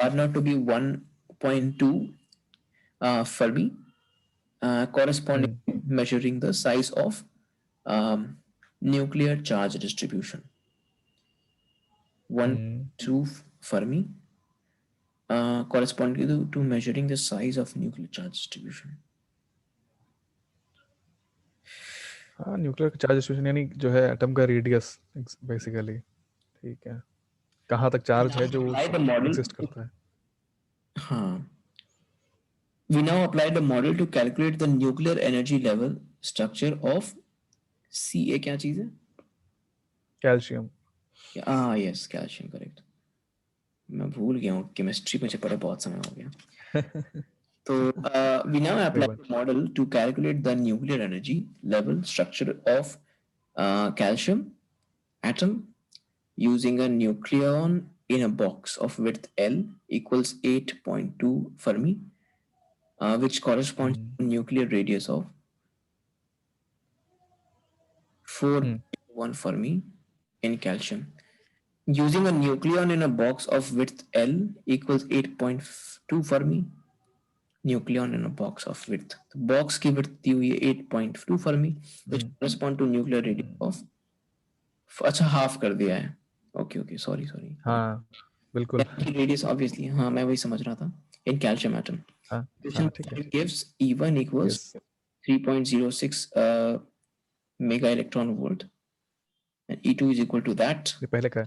r naught to be 1.2 Fermi, corresponding to measuring the size of nuclear charge distribution. 1.2 Fermi, corresponding to measuring the size of nuclear charge distribution. हाँ, nuclear charge distribution यानी जो है atom का radius basically. ठीक है, कहाँ तक charge है जो Apply the model. एग्जिस्ट करता है। हाँ, we now apply the model to calculate the nuclear energy level structure of Ca। क्या चीज है? कैल्शियम। Yes, calcium, correct. मैं भूल गया हूँ, केमिस्ट्री मुझे पढ़े बहुत समय हो गया। तो we now apply the model to calculate the nuclear energy level structure of calcium atom using a nucleon in a box of width L equals 8.2 Fermi, which corresponds to nuclear radius of 4.1 Fermi in calcium. Using a nucleon in a box of width L equals 8.2 Fermi, nucleon in a box of width. The box की width दी हुई है 8.2 Fermi, which correspond to nuclear radius of, अच्छा half कर दिया है। Okay, sorry. हाँ बिल्कुल। Radius obviously, हाँ मैं वही समझ रहा था। In calcium atom, हाँ this हाँ ठीक है। gives E1 equals yes 3.06 mega electron volt, and E2 is equal to that। ये पहले का है।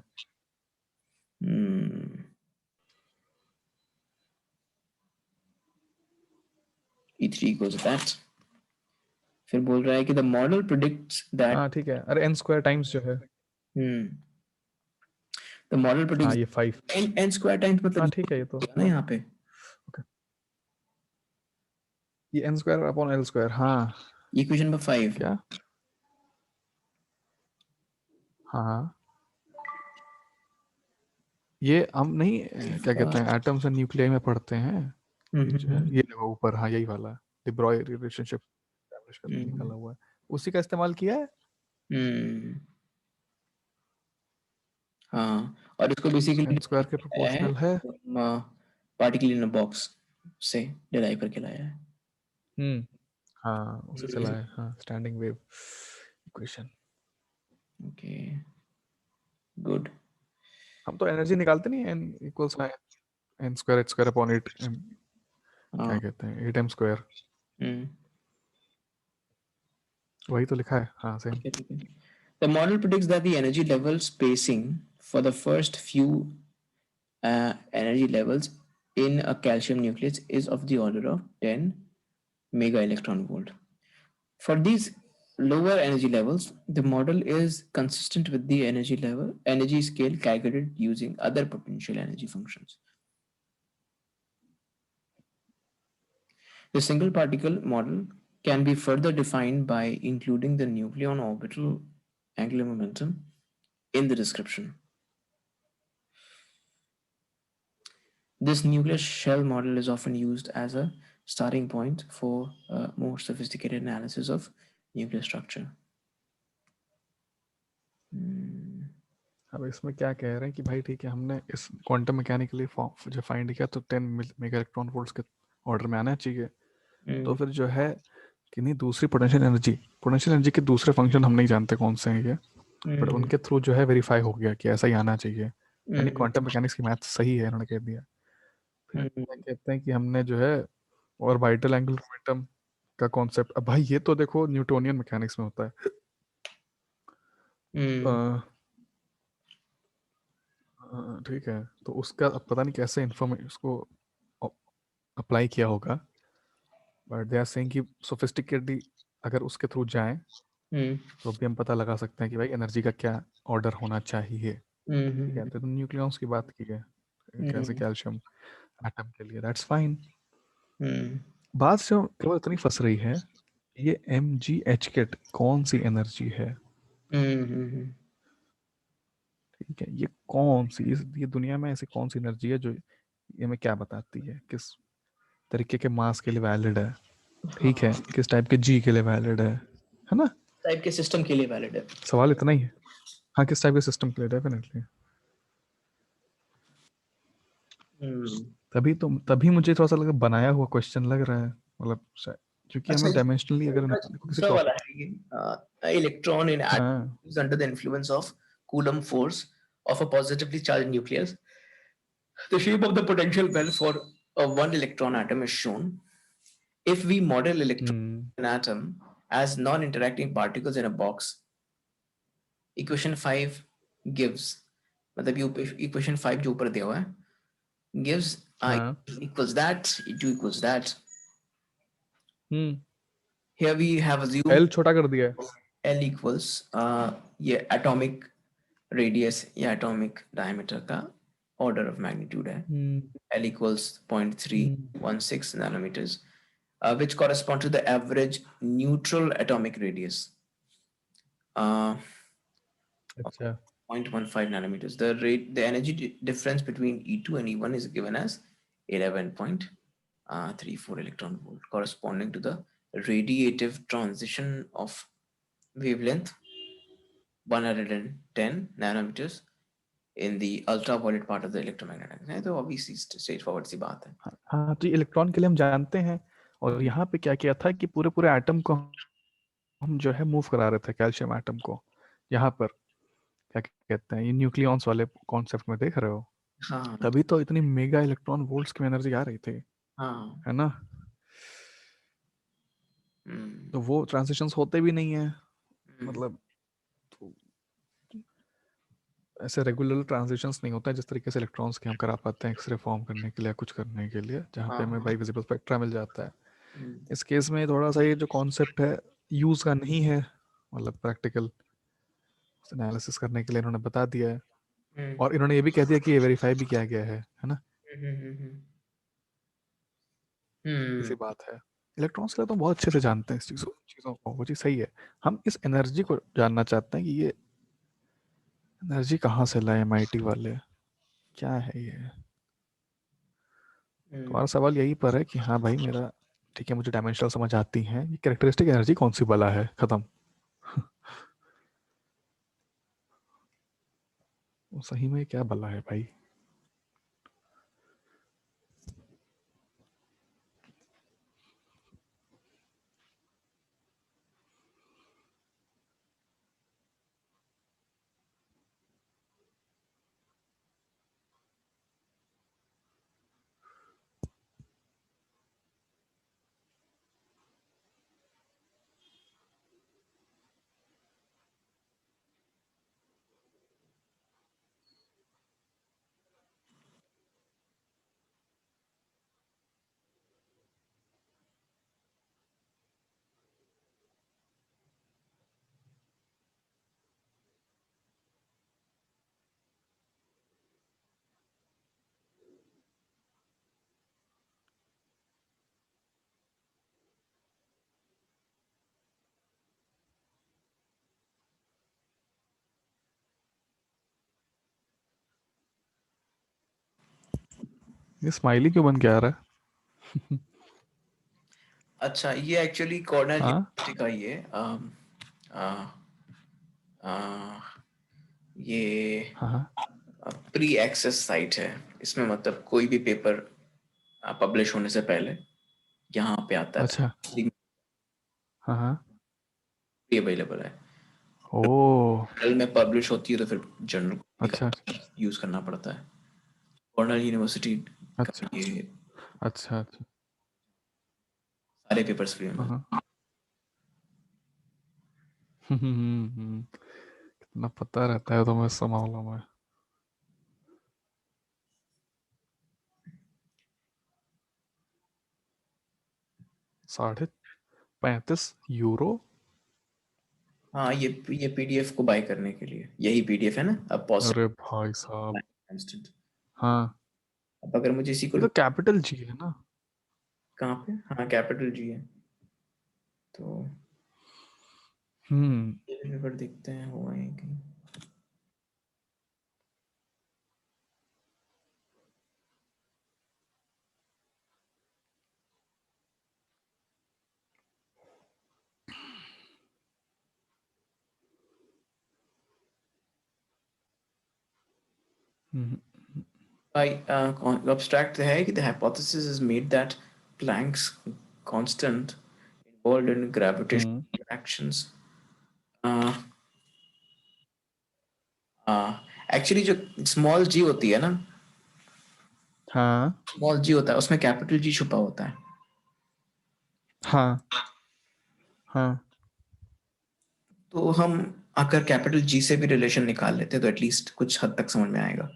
E3 equals to that। फिर बोल रहा है कि the model predicts that हाँ ठीक है, अरे एन स्क्वायर टाइम्स जो है। the model predicts हाँ ये 5। n square times, हाँ मतलब ठीक है, ये तो ना यहाँ पे ये N square upon L square. हाँ इक्वेशन नंबर 5। क्या? हाँ ये हम नहीं क्या कहते हैं, एटम्स एंड न्यूक्लियाई में पढ़ते हैं। ये जो है ये देखो ऊपर, हाँ यही वाला de Broglie रिलेशनशिप एस्टैब्लिश करके निकाला हुआ है, उसी का इस्तेमाल किया है। हाँ, और इसको बेसिकली एन स्क्वायर के प्रोपोर्शनल है। पार्टिकल इन अ बॉक्स से डिराइव करके लाया है। हाँ उसे चला है, हाँ standing wave equation. Okay, good. हम तो एनर्जी निकालते नहीं, N equals N square H square upon 8 क्या कहते हैं 8 m स्क्वायर, वही तो लिखा है। हाँ same. The model predicts that the energy level spacing for the first few energy levels in a calcium nucleus is of the order of 10 mega electron volt. For these lower energy levels, the model is consistent with the energy scale calculated using other potential energy functions. The single particle model can be further defined by including the nucleon orbital angular momentum in the description. This nuclear shell model is often used as a starting point for a more sophisticated analysis of nuclear structure. अब इसमें क्या कह रहे हैं कि भाई ठीक है, हमने इस क्वांटम मैकेनिकली जो फाइंड किया तो 10 मेगा इलेक्ट्रॉन वोल्ट्स के ऑर्डर में आना चाहिए। तो फिर जो है कि नहीं, दूसरी पोटेंशियल एनर्जी के दूसरे फंक्शन हम नहीं जानते कौन से हैं ये, बट उनके थ्रू जो है वेरीफाई हो गया कि ऐसा ही आना चाहिए, यानी क्वांटम मैकेनिक्स की मैथ सही है, इन्होंने कह दिया। फिर क्या कहते हैं कि हमने जो है और वाइटल एंगुलर मोमेंटम का कॉन्सेप्ट, अब भाई ये तो देखो न्यूटोनियन मैकेनिक्स में होता है। ठीक है, तो उसका अब पता नहीं कैसे इन्फॉर्मेशन उसको अप्लाई किया होगा, बट दे आर सेइंग कि सोफिस्टिकेटली अगर उसके थ्रू जाएं तो भी हम पता लगा सकते हैं कि भाई एनर्जी का क्या ऑर्डर होना चाहिए। ठीक है, तो न्यूक्लियॉन्स की बात की है कैसे कैल्शियम एटम के लिए, दैट्स फाइन। बात जो केवल इतनी फंस रही है, ये MgH कौन सी एनर्जी है? ठीक है, ये कौन सी, ये दुनिया में ऐसी कौन सी एनर्जी है जो ये हमें क्या बताती है, किस तरीके के मास के लिए वैलिड है, ठीक है, किस टाइप के जी के लिए वैलिड है ना, टाइप के सिस्टम के लिए वैलिड है। सवाल इतना ही है। हाँ, किस टाइप के सिस्टम के लिए, डेफिनेटली। तभी मुझे थोड़ा सा लगा बनाया हुआ क्वेश्चन लग रहा है, मतलब क्योंकि अच्छा, हमें डायमेंशनली अगर किसी दूसरा वाला टॉपिक, है ये इलेक्ट्रॉन इन हाँ atom under the influence of Coulomb force of a positively charged nucleus. The shape of the potential well for a one electron atom is shown. If we model electron an atom as non-interacting particles in a box, equation 5 gives, मतलब ये equation 5 जो ऊपर दिया हुआ है gives I हाँ equals that, E2 equals that. Hmm Here we have assumed L छोटा कर दिया है। L equals ये atomic radius या atomic diameter का order of magnitude है। L equals 0.316 nanometers, which correspond to the average neutral atomic radius. अच्छा 0.15 nanometers. The energy difference between E2 and E1 is given as 11.34 electron volt, corresponding to the radiative transition of wavelength 110 nanometers in the ultraviolet part of the electromagnetic है। तो obviously straightforward सी बात है। हाँ, तो electron के लिए हम जानते हैं, और यहाँ पे क्या किया था कि पूरे पूरे एटम को हम जो है मूव करा रहे थे, कैल्शियम एटम को। यहाँ पर क्या कहते हैं, ये न्यूक्लियॉन्स वाले कॉन्सेप्ट में देख रहे हो, हाँ तभी तो इतनी मेगा इलेक्ट्रॉन वोल्ट्स की एनर्जी आ रही थी, हाँ है ना। तो वो ट्रांजिशंस होते भी नहीं है, मतलब तो ऐसे रेगुलर ट्रांजिशंस नहीं होता है जिस तरीके से इलेक्ट्रॉन्स के हम करा पाते हैं एक्सरे फॉर्म करने के लिए, कुछ करने के लिए, जहाँ पे हमें भाई विजिबल स्पेक्ट्रा मिल जाता है। इस केस में थोड़ा सा ये जो कॉन्सेप्ट है यूज का नहीं है, मतलब प्रैक्टिकल एनालिसिस करने के लिए इन्होंने बता दिया है, और इन्होंने ये भी कह दिया कि ये वेरीफाई भी किया गया है ना। इसी बात है, इलेक्ट्रॉन्स के लिए तो बहुत अच्छे से जानते हैं इस चीज़ों चीज़ों को, वो चीज़ सही है। हम इस एनर्जी को जानना चाहते हैं कि ये एनर्जी कहाँ से लाए MIT वाले, क्या है ये। तुम्हारा सवाल यही पर है कि हाँ भाई मेरा, ठीक है, मुझे डायमेंशनल समझ आती है, ये कैरेक्टरिस्टिक एनर्जी कौन सी बला है, खत्म। वो सही में क्या बला है भाई। ये स्माइली क्यों बन के आ रहा है? अच्छा, ये एक्चुअली कॉर्नर हाँ यूनिवर्सिटी का ही है। आ, आ, ये हाँ हाँ। प्री एक्सेस साइट है। इसमें मतलब कोई भी पेपर पब्लिश होने से पहले यहाँ पे आता है, अच्छा। फ्री हाँ हाँ। अवेलेबल है। ओ। जर्नल में पब्लिश होती है तो फिर जर्नल अच्छा का यूज करना पड़ता है। कॉर्नल यूनिवर्सिटी का अच्छा ये अच्छा अच्छा। सारे पेपर्स फ्री में हाँ मिलते हाँ। कितना पता रहता है तुम्हें इस मामलों में। 35.50 यूरो। हैं। हाँ, ये पीडीएफ को बाय करने के लिए यही पीडीएफ है ना। अब अरे भाई साहब। कांस्टेंट। हाँ, अब अगर मुझे इसी को ये तो कैपिटल जी है ना। कहाँ पे, हाँ कैपिटल जी है। तो हम्म ये पेपर देखते हैं हुआ है कहीं। हम्म भाई abstract है कि the hypothesis is made that Planck's constant involved in hmm, gravitational interactions actually जो स्मॉल जी होती है ना, हाँ स्मॉल जी होता है उसमें कैपिटल जी छुपा होता है। हाँ हाँ। तो हम अगर कैपिटल जी से भी रिलेशन निकाल लेते तो एटलीस्ट कुछ हद तक समझ में आएगा।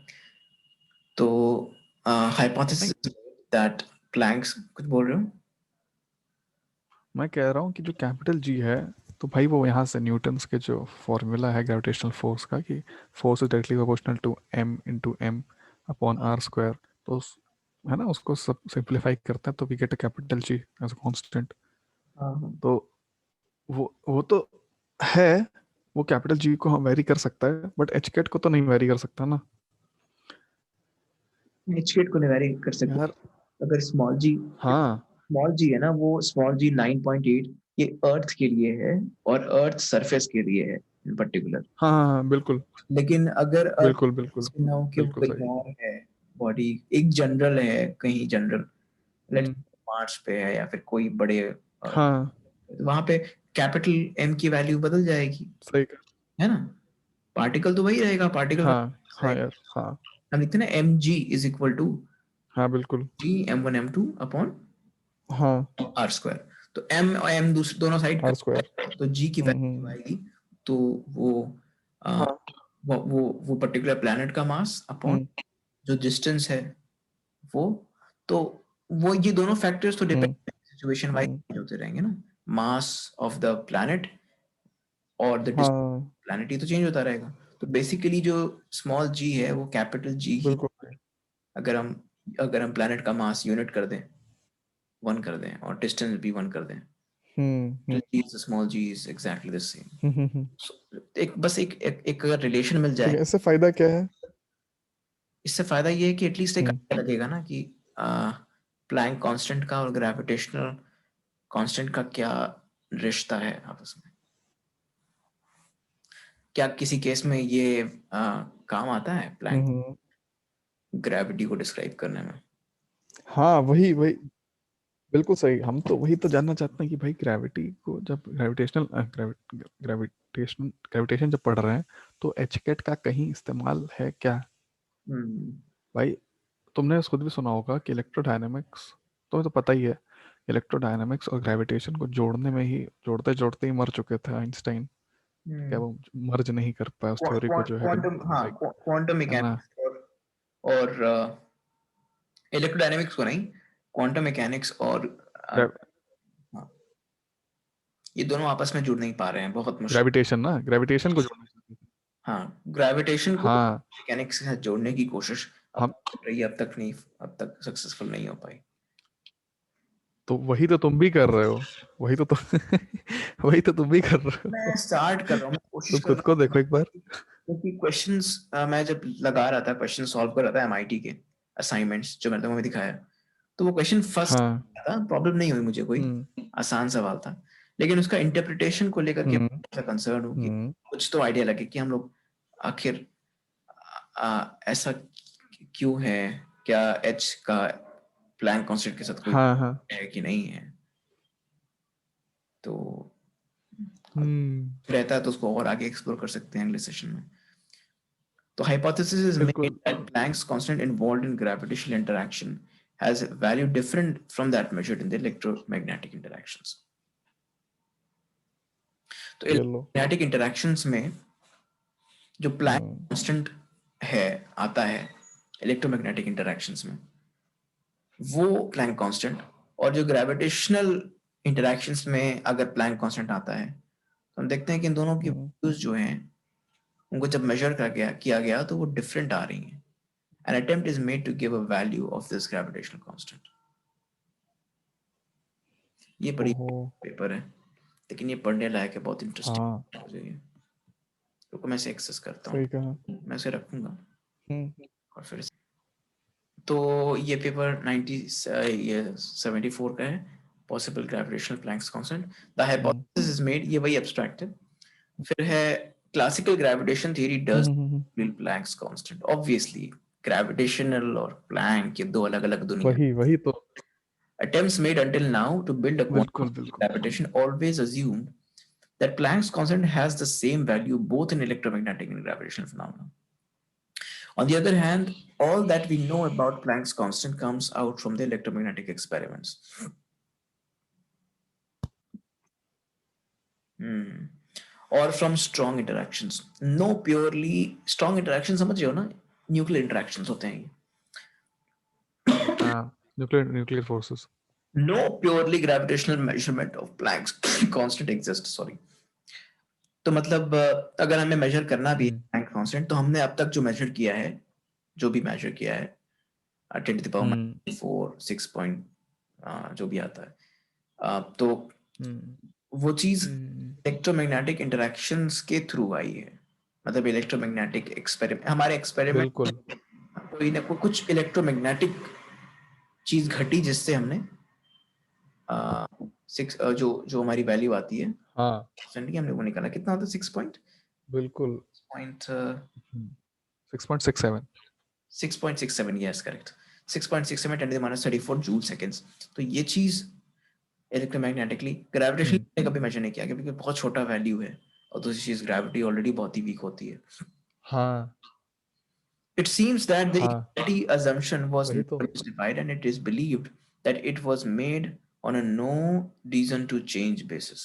तो नहीं, हाइपोथेसिस दैट प्लैंक्स, कुछ बोल रहे हो? मैं कह रहा हूँ कि जो कैपिटल जी है, तो भाई वो यहाँ से न्यूटन्स के जो फॉर्मूला है ग्रेविटेशनल फोर्स का, कि force is directly proportional to m × m upon r²। तो है ना, उसको सब सिंप्लीफाई करते हैं तो we get a capital G as a constant. हाँ हाँ। तो वो तो है। वो कैपिटल जी को हम वेरी कर सकता है, बट एच कैट को तो नहीं वेरी कर सकता ना एचकेट को वेरी कर सकते यार। हैं। अगर हाँ स्मॉल जी है ना, वो स्मॉल जी 9.8 ये अर्थ के लिए है और अर्थ सरफेस के लिए है इन पर्टिकुलर। हाँ हाँ हाँ, बिल्कुल लेकिन अगर अर्थ बिल्कुल बिल्कुल ना हो कि वो बिल्कुल कहीं सही। और है, बॉडी एक जनरल है कहीं जनरल, लेट्स हम्म। मार्स पे है या फिर कोई बड़े हाँ, वहां पे कैपिटल एम की वैल्यू बदल जाएगी, सही कहा। है ना। पार्टिकल तो वही रहेगा, पार्टिकल का हाँ हाँ यार, हाँ हम लिखते हैं ना M G is equal to हाँ बिल्कुल। जी M1 M2 अपॉन हाँ, r²। तो m और m दूसरे दोनों साइड r²। कर, तो g की वैल्यू आएगी। तो वो आ, हाँ। वो पर्टिकुलर प्लैनेट का मास अपॉन हम्म जो डिस्टेंस है वो। तो वो ये दोनों फैक्टर्स तो हम्म डिपेंड सिचुएशन हम्म, वाइज होते रहेंगे ना। मास ऑफ द प्लैनेट और द डिस्टेंस हाँ प्लैनेट, ये तो चेंज होता रहेगा। तो बेसिकली जो स्मॉल जी है वो कैपिटल जी ही। बिल्कुल भाई। अगर हम प्लैनेट का मास यूनिट कर दें, 1 कर दें और डिस्टेंस भी 1 कर दें, हम्म हम्म G is the small g is exactly the same. Hmm. So, एक बस एक अगर रिलेशन मिल ठीक जाए, है, इससे फायदा क्या है? इससे फायदा ये है कि एटलीस्ट एक हम्म आइडिया लगेगा ना कि प्लैंक कांस्टेंट का और ग्रेविटेशनल कांस्टेंट का क्या रिश्ता है आपस में। क्या किसी केस में ये काम आता है प्लैंक हम्म। ग्रेविटी को डिस्क्राइब करने में? हाँ, वही वही, बिल्कुल सही। हम तो वही तो जानना चाहते हैं कि भाई ग्रेविटी को जब ग्रेविटेशन जब पढ़ रहे हैं, तो एच कैट का कहीं इस्तेमाल है क्या? हम्म भाई, तुमने खुद भी सुना होगा कि इलेक्ट्रोडायनेमिक्स, तुम्हें तो पता ही है, इलेक्ट्रोडायनेमिक्स और ग्रेविटेशन को जोड़ने में ही, जोड़ते जोड़ते ही मर चुके थे आइंस्टाइन। क्या हम्म। वो मर्ज नहीं कर पाया उस थ्योरी को, जो है क्वांटम, हाँ लाइक, क्वांटम है ना। मैकेनिक्स और इलेक्ट्रोडायनेमिक्स को नहीं, क्वांटम मैकेनिक्स और हाँ, ये दोनों आपस में जुड़ नहीं पा रहे हैं, बहुत मुश्किल। ग्रेविटेशन ना, ग्रेविटेशन को जोड़ना चाहते थे। हाँ, ग्रेविटेशन को हाँ, मैकेनिक्स के साथ जोड़ने की कोशिश अब हम रही, अब तक सक्सेसफुल नहीं हो पाई। तो वही तो तुम भी कर रहे हो, वही तो वही तो तुम भी कर रहे मैं हो। स्टार्ट कर रहा हूँ, मैं कोशिश तुम कर खुद रहा को हूँ, देखो एक बार। क्योंकि क्वेश्चंस मैं जब लगा रहा था, क्वेश्चन सॉल्व कर रहा था एमआईटी के, असाइनमेंट्स जो मैंने तुम्हें दिखाया, तो वो क्वेश्चन फर्स्ट हाँ था, प्रॉब्लम नहीं हुई मुझे, कोई आसान सवाल था, लेकिन उसका इंटरप्रिटेशन को लेकर के कंसर्न हूँ कि कुछ तो आइडिया लगे कि हम लोग आखिर ऐसा क्यों है, क्या एच का प्लैंक कांस्टेंट के साथ कोई हाँ हाँ है कि नहीं है, तो हम्म रहता है तो उसको और आगे एक्सप्लोर कर सकते हैं अगले सेशन में. The hypothesis is made बिल्कुल that Planck's constant involved in gravitational interaction has a value different from that measured in the electromagnetic interactions. तो चलो इलेक्ट्रोमैग्नेटिक इंटरैक्शंस में जो प्लैंक कांस्टेंट है आता है इलेक्ट्रोमैग्नेटिक इंटरैक्शंस में, वो प्लैंक कांस्टेंट, और जो ग्रेविटेशनल इंटरैक्शंस में अगर प्लैंक कांस्टेंट आता है, तो हम देखते हैं कि इन दोनों की वैल्यूज जो हैं उनको जब मेजर किया गया तो वो डिफरेंट आ रही हैं. An attempt is made to give a value of this gravitational constant. ये बड़ी ओहो पेपर है, लेकिन ये पढ़ने लायक है, बहुत हाँ इंटरेस्टिंग मुझे ये. रुको मैं इसे एक्सेस करता सही हूँ, कहा मैं इसे रखूंगा हम्म और फिर तो ये पेपर 90 ये 74 का है, possible gravitational Planck's constant, the hypothesis is made, ये वही एब्स्ट्रैक्ट है. फिर है classical gravitation theory does Planck's constant. Obviously gravitational और प्लैंक ये दो अलग अलग दुनिया. वही वही तो Attempts made until now to build a बिल्कुल quantum बिल्कुल gravitation always assumed that Planck's constant has the same value both in electromagnetic and gravitational phenomena. On the other hand, all that we know about Planck's constant comes out from the electromagnetic experiments. Or from strong interactions. No purely strong interactions समझ रहे हो ना? Nuclear interactions होते हैं. हाँ nuclear forces No purely gravitational measurement of Planck's constant exists. Sorry. तो मतलब अगर हमें मेजर करना भी है प्लैंक कांस्टेंट, तो हमने अब तक जो मेजर किया है, जो भी मेजर किया है 10 to the power -4 6 पॉइंट जो भी आता है, तो वो चीज इलेक्ट्रोमैग्नेटिक इंटरैक्शंस के थ्रू आई है. मतलब इलेक्ट्रोमैग्नेटिक एक्सपेरिमेंट, हमारे एक्सपेरिमेंट बिल्कुल कोई ना कोई कुछ इलेक्ट्रोमैग्नेटिक चीज घटी जिससे हमने जो जो हमारी वैल्यू आती है हाँ की, हमने वो निकाला. कितना होता है? 6 पॉइंट बिल्कुल point 6.67 6.67, yes, correct. 6.67 10 to the minus 34 joule seconds. तो ये चीज इलेक्ट्रोमैग्नेटिकली ग्रेविटेशनली कभी मेजर नहीं किया गया क्योंकि बहुत छोटा वैल्यू है, और दूसरी चीज ग्रेविटी ऑलरेडी बहुत ही वीक होती है. हाँ It seems that the हाँ equality assumption was वही तो never justified and it is believed that it was made on a no reason to change basis.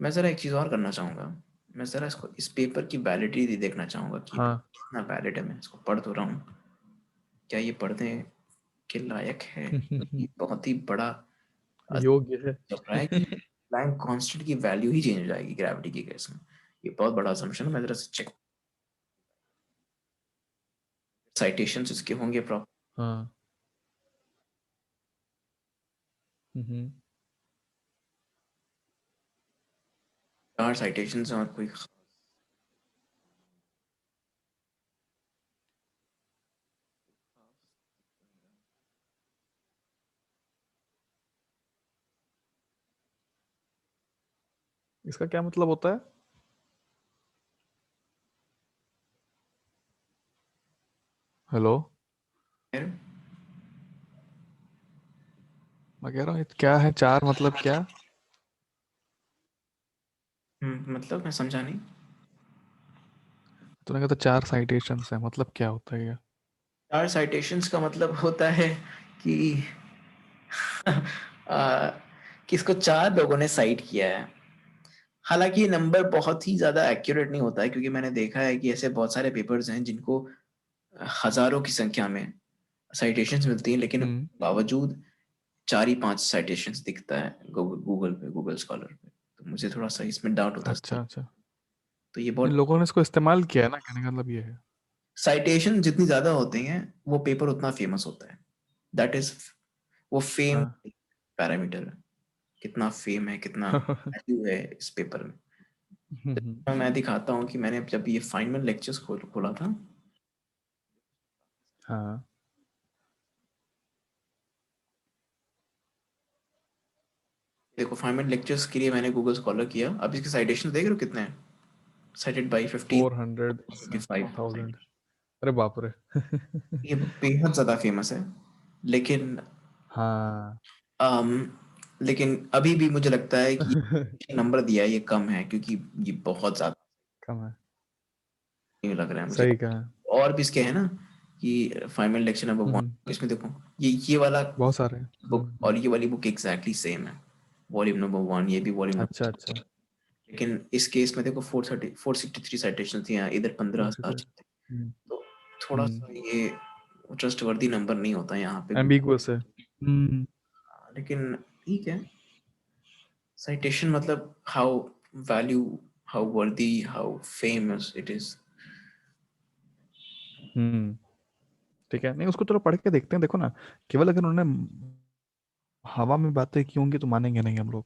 मैं जरा एक चीज और करना चाहूंगा. मैं जरा इसको इस पेपर की वैलिडिटी देखना चाहूंगा कि हाँ कितना वैलिड है. मैं इसको पढ़ तो रहा हूँ, क्या ये पढ़ने के लायक है? ये बहुत ही बड़ा योग्य है चल रहा है कि प्लैंक कांस्टेंट की वैल्यू ही चेंज हो जाएगी ग्रेविटी के केस में. ये बहुत बड़ा असम्पशन है. मैं जरा से चेक, साइटेशंस इसके होंगे प्रॉपर. हाँ चार साइटेशंस और कोई इसका क्या मतलब होता है हेलो मैं कह रहा हूँ क्या है 4 मतलब क्या मतलब मैं समझा नहीं. तूने कहा था 4 साइटेशंस है मतलब क्या होता है ये चार साइटेशंस का मतलब होता है कि कि इसको 4 लोगों ने साइट किया है. हालांकि ये नंबर बहुत ही ज्यादा एक्यूरेट नहीं होता है क्योंकि मैंने देखा है कि ऐसे बहुत सारे पेपर्स हैं जिनको हजारों की संख्या में साइटेशंस मिलती हैं, लेकिन बावजूद 4 ही 5 साइटेशंस दिखता है गूगल पे, गूगल स्कॉलर पे. तो मुझे थोड़ा सा इसमें डाउट होता है. अच्छा अच्छा तो ये इन बहुत लोगों ने इसको इस्तेमाल किया है ना कहने का मतलब ये है साइटेशन जितनी ज्यादा होती हैं वो पेपर उतना फेमस होता है. दैट इज वो फेम हाँ पैरामीटर है, कितना फेम है, कितना वैल्यू है इस पेपर में. मैं दिखाता हूँ कि मैंने जब ये फाइनल लेक्चर्स खोला था हाँ देखो फाइनमेंट लेक्चर्स के लिए मैंने गूगल स्कॉलर किया, अब इसके साइटेशन देख रहे हो कितने हैं? cited by 1555। 400,000। अरे बाप रे। ये बेहद ज़्यादा फेमस है, लेकिन हाँ। लेकिन अभी भी मुझे लगता है कि नंबर दिया है ये कम है, क्योंकि ये बहुत ज़्यादा कम है। नहीं लग रहा है मुझे। सही कहा। और भी इसके है ना कि फाइनल लेक्चर नंबर 1, हम्म, इसमें देखो ये वाला बहुत सारे हैं। बुक और ये वाली बुक एग्जैक्टली सेम है, वॉल्यूम नंबर 1, ये भी वॉल्यूम अच्छा नंबर। अच्छा। लेकिन इस केस में देखो 463 साइटेशन थी, यहाँ इधर 15,000। 43। हम्म। तो थोड़ा हम्म। सा ये ट्रस्टवर्दी नंबर नहीं होता यहाँ पे एम्बिगुअस है। हम्म। लेकिन ठीक है, साइटेशन मतलब हाउ वैल्यू, हाउ वर्दी, हाउ फेमस इट इज। हम्म। ठीक है, नहीं उसको चलो पढ़ के देखते हैं। देखो ना, केवल अगर उन्होंने हवा में बातें की होंगी तो मानेंगे नहीं हम लोग,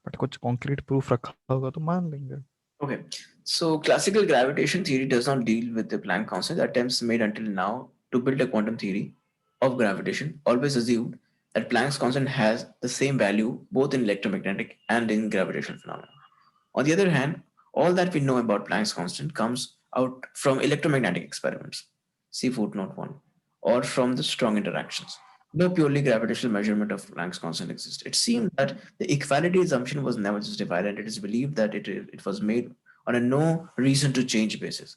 बट कुछ कॉन्क्रीट प्रूफ रखा होगा तो मान लेंगे। Okay, so classical gravitation theory does not deal with the Planck constant. Attempts made until now to build a quantum theory of gravitation always assumed that Planck's constant has the same value both in electromagnetic and in gravitational phenomena. On the other hand, all that we know about Planck's constant comes out from electromagnetic experiments, see footnote 1, or from the strong interactions. No purely gravitational measurement of Planck's constant exists. It seemed that the equality assumption was never justified, and it is believed that it was made on a no reason to change basis.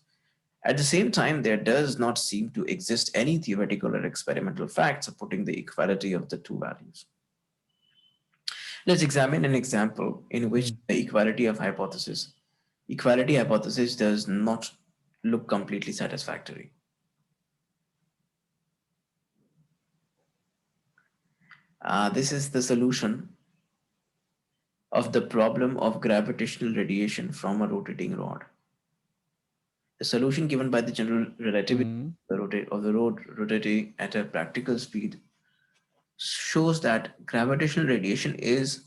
At the same time, there does not seem to exist any theoretical or experimental fact supporting the equality of the two values. Let's examine an example in which hmm. the equality hypothesis does not look completely satisfactory. This is the solution of the problem of gravitational radiation from a rotating rod. The solution given by the general relativity hmm. of the rod rotating at a practical speed shows that gravitational radiation is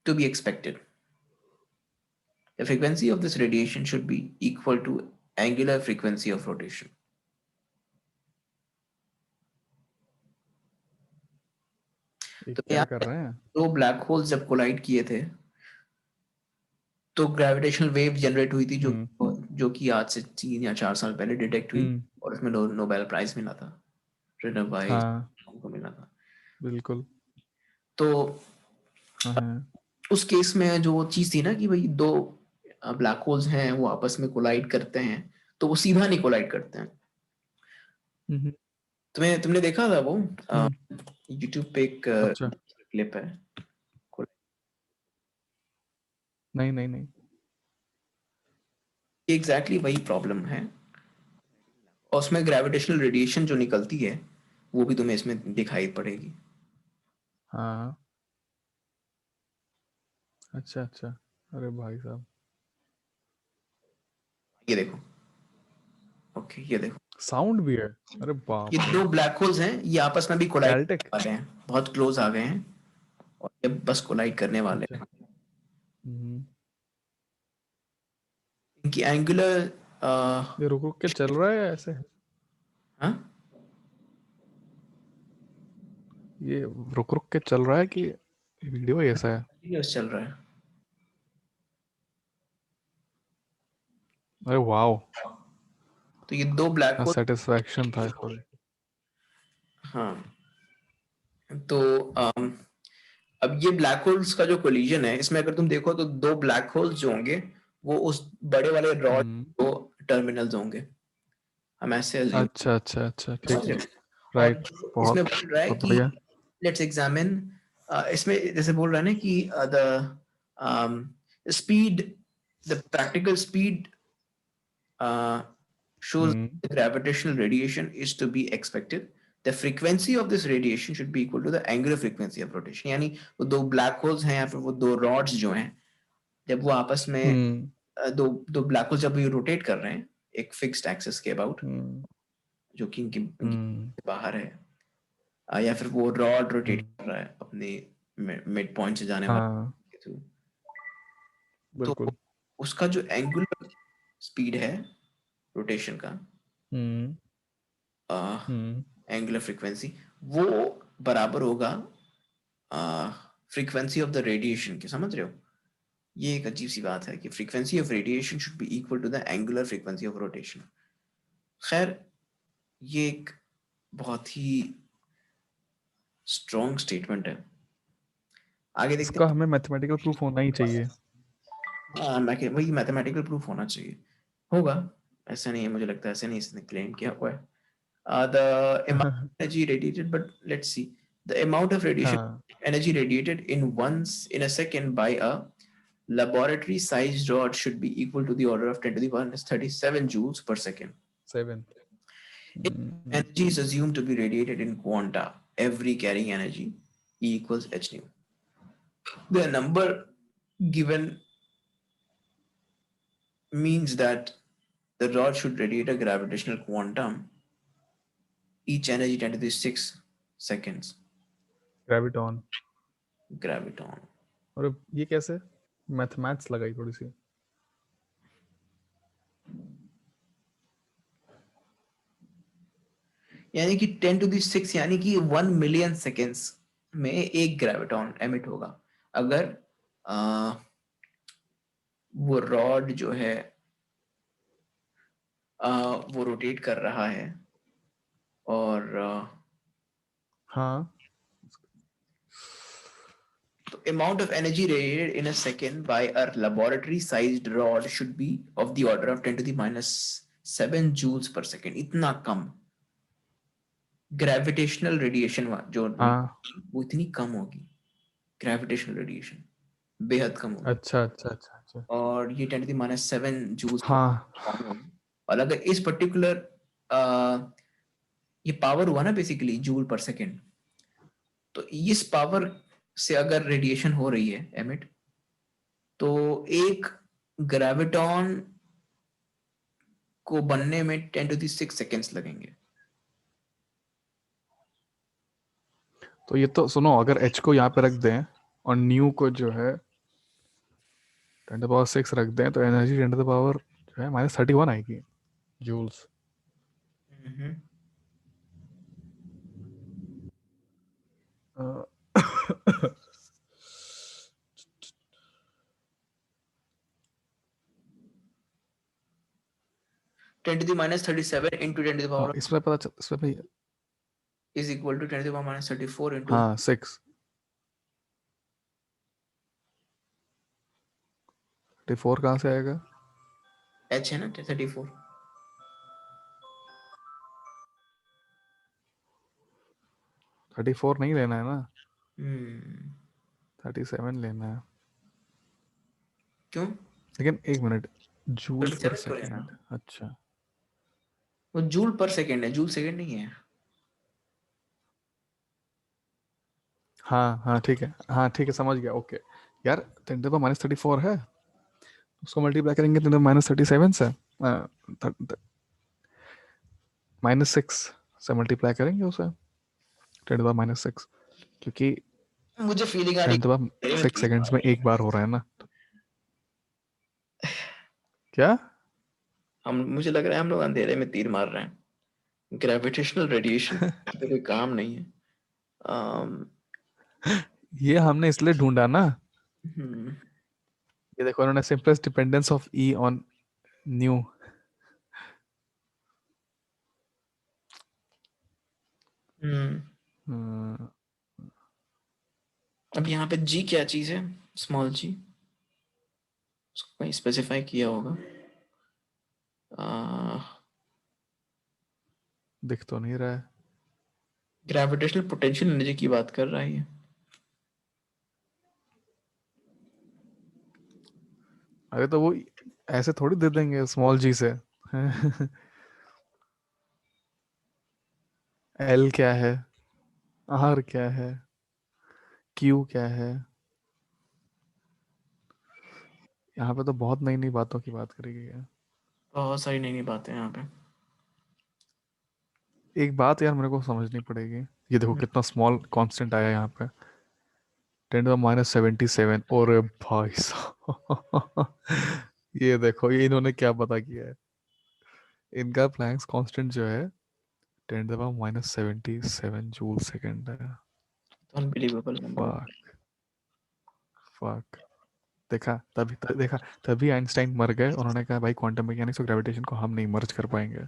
to be expected. The frequency of this radiation should be equal to angular frequency of rotation. ये तो क्या कर यहाँ रहे हैं? दो black holes जब collide किए थे तो ग्रेविटेशनल वेव जनरेट हुई थी, जो हम्म। जो कि आज से 3 या 4 साल पहले डिटेक्ट हुई, हम्म। और उसमें नोबेल प्राइज मिला था, रिटन बाय हाँ को मिला था। बिल्कुल। तो हाँ है। उस केस में जो चीज थी ना कि भाई दो ब्लैक होल्स हैं वो आपस में कोलाइड करते हैं, तो वो सीधा नहीं कोलाइड करते हैं। हम्म। तुमने देखा था वो हम्म। यूट्यूब पे एक अच्छा। क्लिप है, नहीं नहीं नहीं। एग्जैक्टली वही प्रॉब्लम है, और उसमें ग्रेविटेशनल रेडिएशन जो निकलती है वो भी तुम्हें इसमें दिखाई पड़ेगी। हाँ। अच्छा अच्छा। अरे भाई साहब। ये देखो, ओके ये देखो, साउंड भी है। अरे ये बाप रे। दो ब्लैक होल्स हैं, ये आपस में भी कोलाइड कैलटेक। वाले हैं, बहुत क्लोज आ गए हैं और ये बस कोलाइड करने वाले अच्छा। हैं। हम्म। इनकी एंगुलर ये रुक रुक के चल रहा है ऐसे? हाँ, ये रुक रुक के चल रहा है कि वीडियो ही ऐसा है? कंटिन्यूअस चल रहा है। अरे वाओ। तो ये दो ब्लैक क्या होल, सेटिस्फैक्शन था इसको देख। हाँ, तो अब ये ब्लैक होल्स का जो कोलिजन है, इसमें अगर तुम देखो तो दो ब्लैक होल्स जो होंगे वो उस बड़े वाले रॉड हम्म। दो टर्मिनल्स होंगे, हम ऐसे अज्यूम अच्छा अच्छा अच्छा, ठीक समझ है। रहे हो। और राइट। इसमें बहुत बोल रहा है बहुत कि बढ़िया। लेट्स एग्जामिन, इसमें जैसे बोल रहा है ना कि the speed, the practical speed shows hmm. the gravitational radiation is to be expected. The frequency of this radiation should be equal to the angular frequency of rotation. यानी वो दो ब्लैक होल्स हैं या फिर वो दो रॉड्स जो हैं, जब वो आपस में हम्म। दो दो ब्लैक होल्स जब ये रोटेट कर रहे हैं एक फिक्स्ड एक्सिस के अबाउट, हम्म। जो कि इनकी हम्म। बाहर है, या फिर वो रॉड रोटेट हम्म। कर रहा है अपने मिड पॉइंट से जाने हाँ वाले के थ्रू, तो बिल्कुल। उसका जो एंगुलर स्पीड है रोटेशन का हम्म एंगुलर फ्रीक्वेंसी, वो बराबर होगा फ्रीक्वेंसी ऑफ द रेडिएशन के। समझ रहे हो? ये एक अजीब सी बात है कि frequency of radiation should be equal to the angular frequency of rotation. खैर, ये एक बहुत ही स्ट्रॉन्ग स्टेटमेंट है। आगे देखते इसका हैं। हमें मैथमेटिकल प्रूफ होना ही चाहिए। हाँ, वही मैथमेटिकल प्रूफ होना चाहिए। होगा, ऐसा नहीं है, मुझे लगता है ऐसा नहीं इसने क्लेम किया हुआ है। The amount of energy radiated, but let's see. The amount of radiation हाँ energy radiated in a second by a laboratory sized rod should be equal to the order of 10 to the minus 37 joules per second. 7। If energy is assumed to be radiated in quanta, every carrying energy E equals h nu. The number given means that the rod should radiate a gravitational quantum each energy 10 to the 6 seconds. Graviton. Graviton. और ये कैसे? Mathematics लगाई थोड़ी सी। यानी कि 10⁶ यानी कि 1 million seconds में एक ग्रेविटॉन एमिट होगा। अगर वो रॉड जो है वो रोटेट कर रहा है और हाँ तो amount of energy radiated in a second by a laboratory sized rod should be of the order of 10 to the minus 7 joules per second। इतना कम ग्रेविटेशनल रेडिएशन जो हाँ। वो इतनी कम होगी। ग्रेविटेशनल रेडिएशन बेहद कम होगी। अच्छा अच्छा अच्छा अच्छा। और ये 10 to the minus 7 जूल्स हाँ होगी। और अगर इस पर्टिकुलर ये पावर हुआ ना बेसिकली जूल पर सेकेंड, तो इस पावर से अगर रेडिएशन हो रही है एमिट, तो एक ग्रेविटॉन को बनने में 10⁶ सेकेंड्स लगेंगे। तो ये तो सुनो, अगर एच को यहाँ पे रख दें और न्यू को जो है 10⁶ रख दें, तो एनर्जी 10 जो है -31 आएगी joules. Hmm. 10 to the minus 37 into 10 to the हाँ power इसमें पता चल, इसमें भी is equal to 10 to the power minus 34 into हाँ 6 34 कहाँ से आएगा? h है ना 34। 34 नहीं लेना है ना, हम्म 37 लेना है। क्यों? लेकिन एक मिनट, जूल पर 37 क्यों लेना? सेकेंड, अच्छा। वो जूल पर सेकेंड है, जूल सेकेंड नहीं है। हाँ हाँ ठीक है, हाँ ठीक है, समझ गया, ओके। यार 10⁻34 है, उसको मल्टीप्लाई करेंगे 10⁻37 से, -6 से मल्टीप्लाई करेंगे उसे 10⁻6, क्योंकि मुझे फीलिंग आ रही है 10⁻6 सेकंड्स में एक बार हो रहा है ना। क्या? मुझे लग रहा है हम लोग अंधेरे में तीर मार रहे हैं। ग्रेविटेशनल रेडिएशन पे कोई काम नहीं है। ये हमने इसलिए ढूंढा ना, हम्म ये देखो उन्होंने simplest dependence of E on new. अब यहाँ पे जी क्या चीज है? स्मॉल जी उसको कहीं स्पेसिफाई किया होगा। दिख तो नहीं रहा है। ग्रेविटेशनल पोटेंशियल एनर्जी की बात कर रहा है ये। अरे तो वो ऐसे थोड़ी दे देंगे स्मॉल जी से। एल क्या है, आर क्या है, क्यू क्या है? यहाँ पे तो बहुत नई नई बातों की बात करी गई है। बहुत सारी नई नई बातें हैं यहाँ पे। एक बात यार मेरे को समझनी पड़ेगी, ये देखो कितना स्मॉल कांस्टेंट आया यहाँ पे, 10⁻77। और भाई साहब, ये देखो ये इन्होंने क्या पता किया है। इनका प्लैंक्स कांस्टेंट जो है 10⁻77 जूल सेकंड है। Unbelievable number. Fuck fuck. देखा देखा तभी आइंस्टाइन मर गए। उन्होंने कहा भाई क्वांटम मैकेनिक्स और ग्रेविटेशन को हम नहीं मर्ज कर पाएंगे।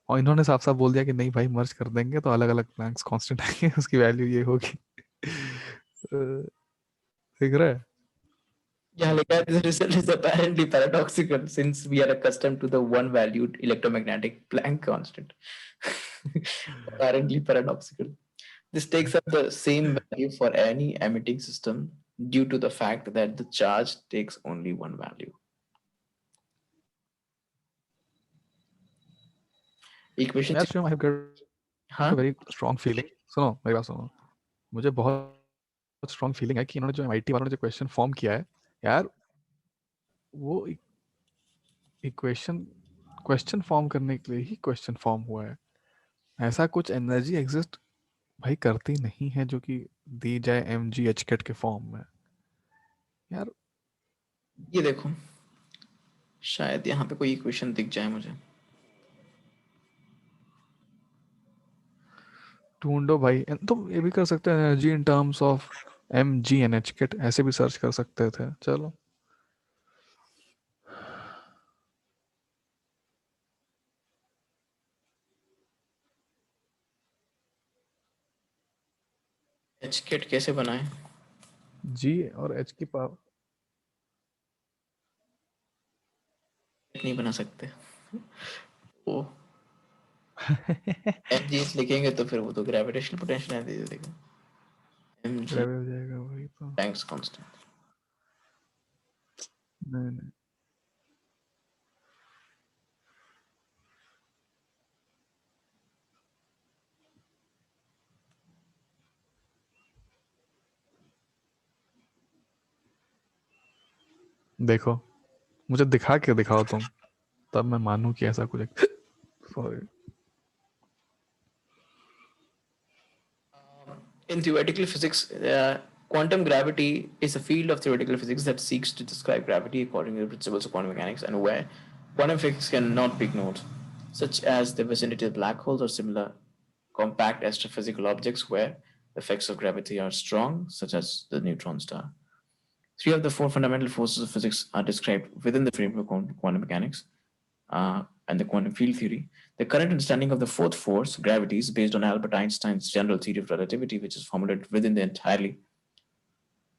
और इन्होंने साफ साफ बोल दिया कि नहीं भाई, मर्ज कर देंगे तो अलग अलग प्लैंक्स कांस्टेंट आएंगे, उसकी वैल्यू ये होगी। देख रहा है? Yeah, like that, the result is apparently paradoxical since we are accustomed to the one-valued electromagnetic Planck constant. Apparently paradoxical. This takes up the same value for any emitting system due to the fact that the charge takes only one value. Equation यार Shivam, I have got हाँ a very strong feeling. सुनो मेरी बात सुनो। मुझे बहुत strong feeling है कि इन्होंने जो एमआईटी वालों ने जो क्वेश्चन फॉर्म किया है यार, वो इक्वेशन क्वेश्चन फॉर्म करने के लिए ही क्वेश्चन फॉर्म हुआ है। ऐसा कुछ एनर्जी एग्जिस्ट भाई करती नहीं है जो कि दी जाए एम जी एच कैट के फॉर्म में यार। ये देखो, शायद यहाँ पे कोई इक्वेशन दिख जाए मुझे। ढूंढो भाई। तुम ये भी कर सकते हो energy in terms of M G N H cut, ऐसे भी सर्च कर सकते थे। चलो एचकेट कैसे बनाए? जी और एच की पावर। नहीं बना सकते। ओ एमजीएच लिखेंगे तो फिर वो तो ग्रेविटेशनल पोटेंशियल दे देगा। एमजी ग्रेविटी हो जाएगा वही तो। Planck's constant. नहीं नहीं, देखो मुझे दिखा के दिखाओ तुम, तब मैं मानूं कि ऐसा कुछ। Sorry. In theoretical physics, quantum gravity is a field of theoretical physics that seeks to describe gravity according to the principles of quantum mechanics and where quantum physics cannot be ignored, such as the vicinity of black holes or similar compact astrophysical objects where the effects of gravity are strong, such as the neutron star. Three of the four fundamental forces of physics are described within the framework of quantum mechanics and the quantum field theory. The current understanding of the fourth force, gravity, is based on Albert Einstein's general theory of relativity, which is formulated within the entirely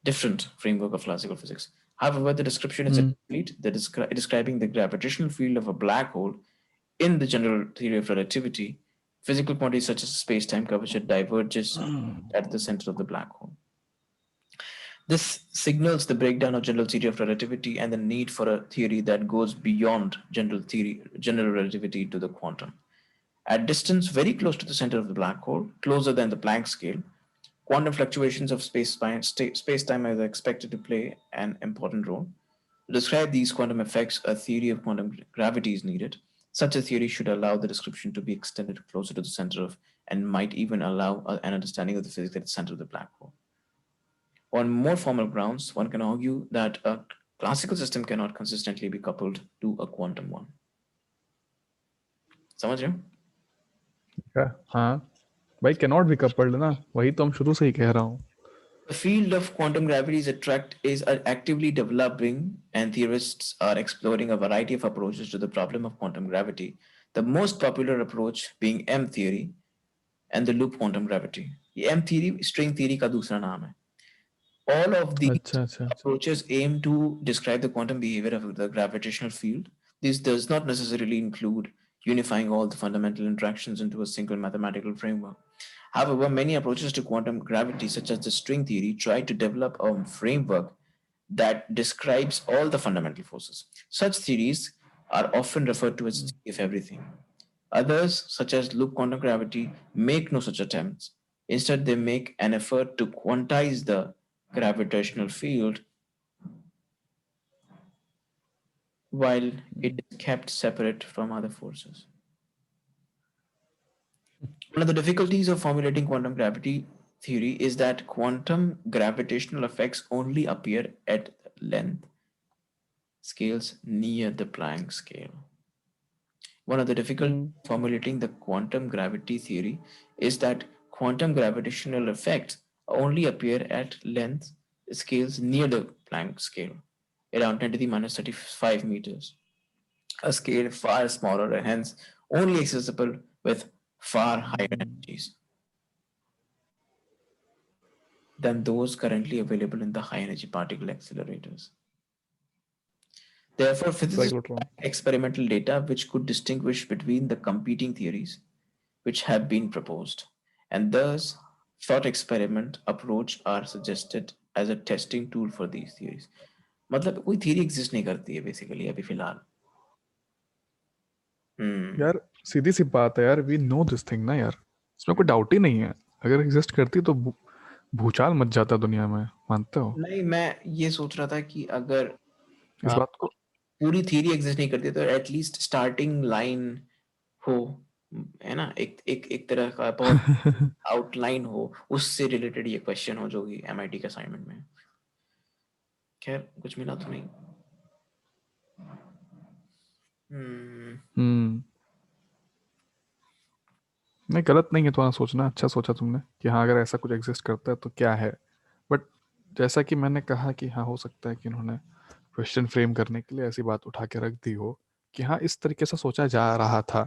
different framework of classical physics. However, the description is incomplete. Describing the gravitational field of a black hole in the general theory of relativity, physical quantities such as space-time curvature diverges at the center of the black hole. This signals the breakdown of general theory of relativity and the need for a theory that goes beyond general relativity to the quantum. At distance very close to the center of the black hole, closer than the Planck scale, quantum fluctuations of space-time are expected to play an important role. To describe these quantum effects, a theory of quantum gravity is needed. Such a theory should allow the description to be extended closer to the center of, and might even allow an understanding of the physics at the center of the black hole. On more formal grounds, one can argue that a classical system cannot consistently be coupled to a quantum one. समझ रहे हो? हाँ भाई, cannot be coupled ना, वही तो हम शुरू से ही कह रहा हूँ। The field of quantum gravity is actively developing, and theorists are exploring a variety of approaches to the problem of quantum gravity. The most popular approach being M theory and the loop quantum gravity. M theory string theory का दूसरा नाम है. All of these अच्छा अच्छा अच्छा। approaches aim to describe the quantum behavior of the gravitational field. This does not necessarily include unifying all the fundamental interactions into a single mathematical framework. However, many approaches to quantum gravity, such as the string theory, try to develop a framework that describes all the fundamental forces. Such theories are often referred to as theory of everything. Others, such as loop quantum gravity, make no such attempts. Instead, they make an effort to quantize the gravitational field while it is kept separate from other forces. One of the difficulties of formulating quantum gravity theory is that quantum gravitational effects only appear at length scales near the Planck scale. one of the difficult formulating the quantum gravity theory is that quantum gravitational effects only appear at length scales near the Planck scale, around 10 to the minus 35 meters, a scale far smaller and hence only accessible with far higher energies than those currently available in the high energy particle accelerators. Therefore, physicists Cyclotron. experimental data which could distinguish between the competing theories which have been proposed, and thus thought experiment approach are suggested as a testing tool for these theories. मतलब कोई theory exist नहीं करती है basically अभी फिलहाल. यार सीधी सी बात है यार, वी नो दिस थिंग ना यार, इसमें कोई डाउट ही नहीं है. अगर एग्जिस्ट करती तो भूचाल मच जाता दुनिया में, मानते हो? नहीं, मैं ये सोच रहा था कि अगर इस बात को पूरी थियरी एग्जिस्ट नहीं करती तो एटलीस्ट स्टार्टिंग लाइन हो, है ना, एक तरह का बहुत आउटलाइन हो, उससे रिलेटेड ये क्वेश्चन हो जो कि एमआईटी के असाइनमेंट में. खैर कुछ मिला तो नहीं. नहीं, गलत नहीं है तुम्हारा सोचना, अच्छा सोचा तुमने कि हाँ अगर ऐसा कुछ एग्जिस्ट करता है तो क्या है. बट जैसा कि मैंने कहा कि हाँ हो सकता है कि इन्होंने क्वेश्चन फ्रेम करने के लिए ऐसी बात उठा के रख दी हो कि हाँ इस तरीके से सोचा जा रहा था.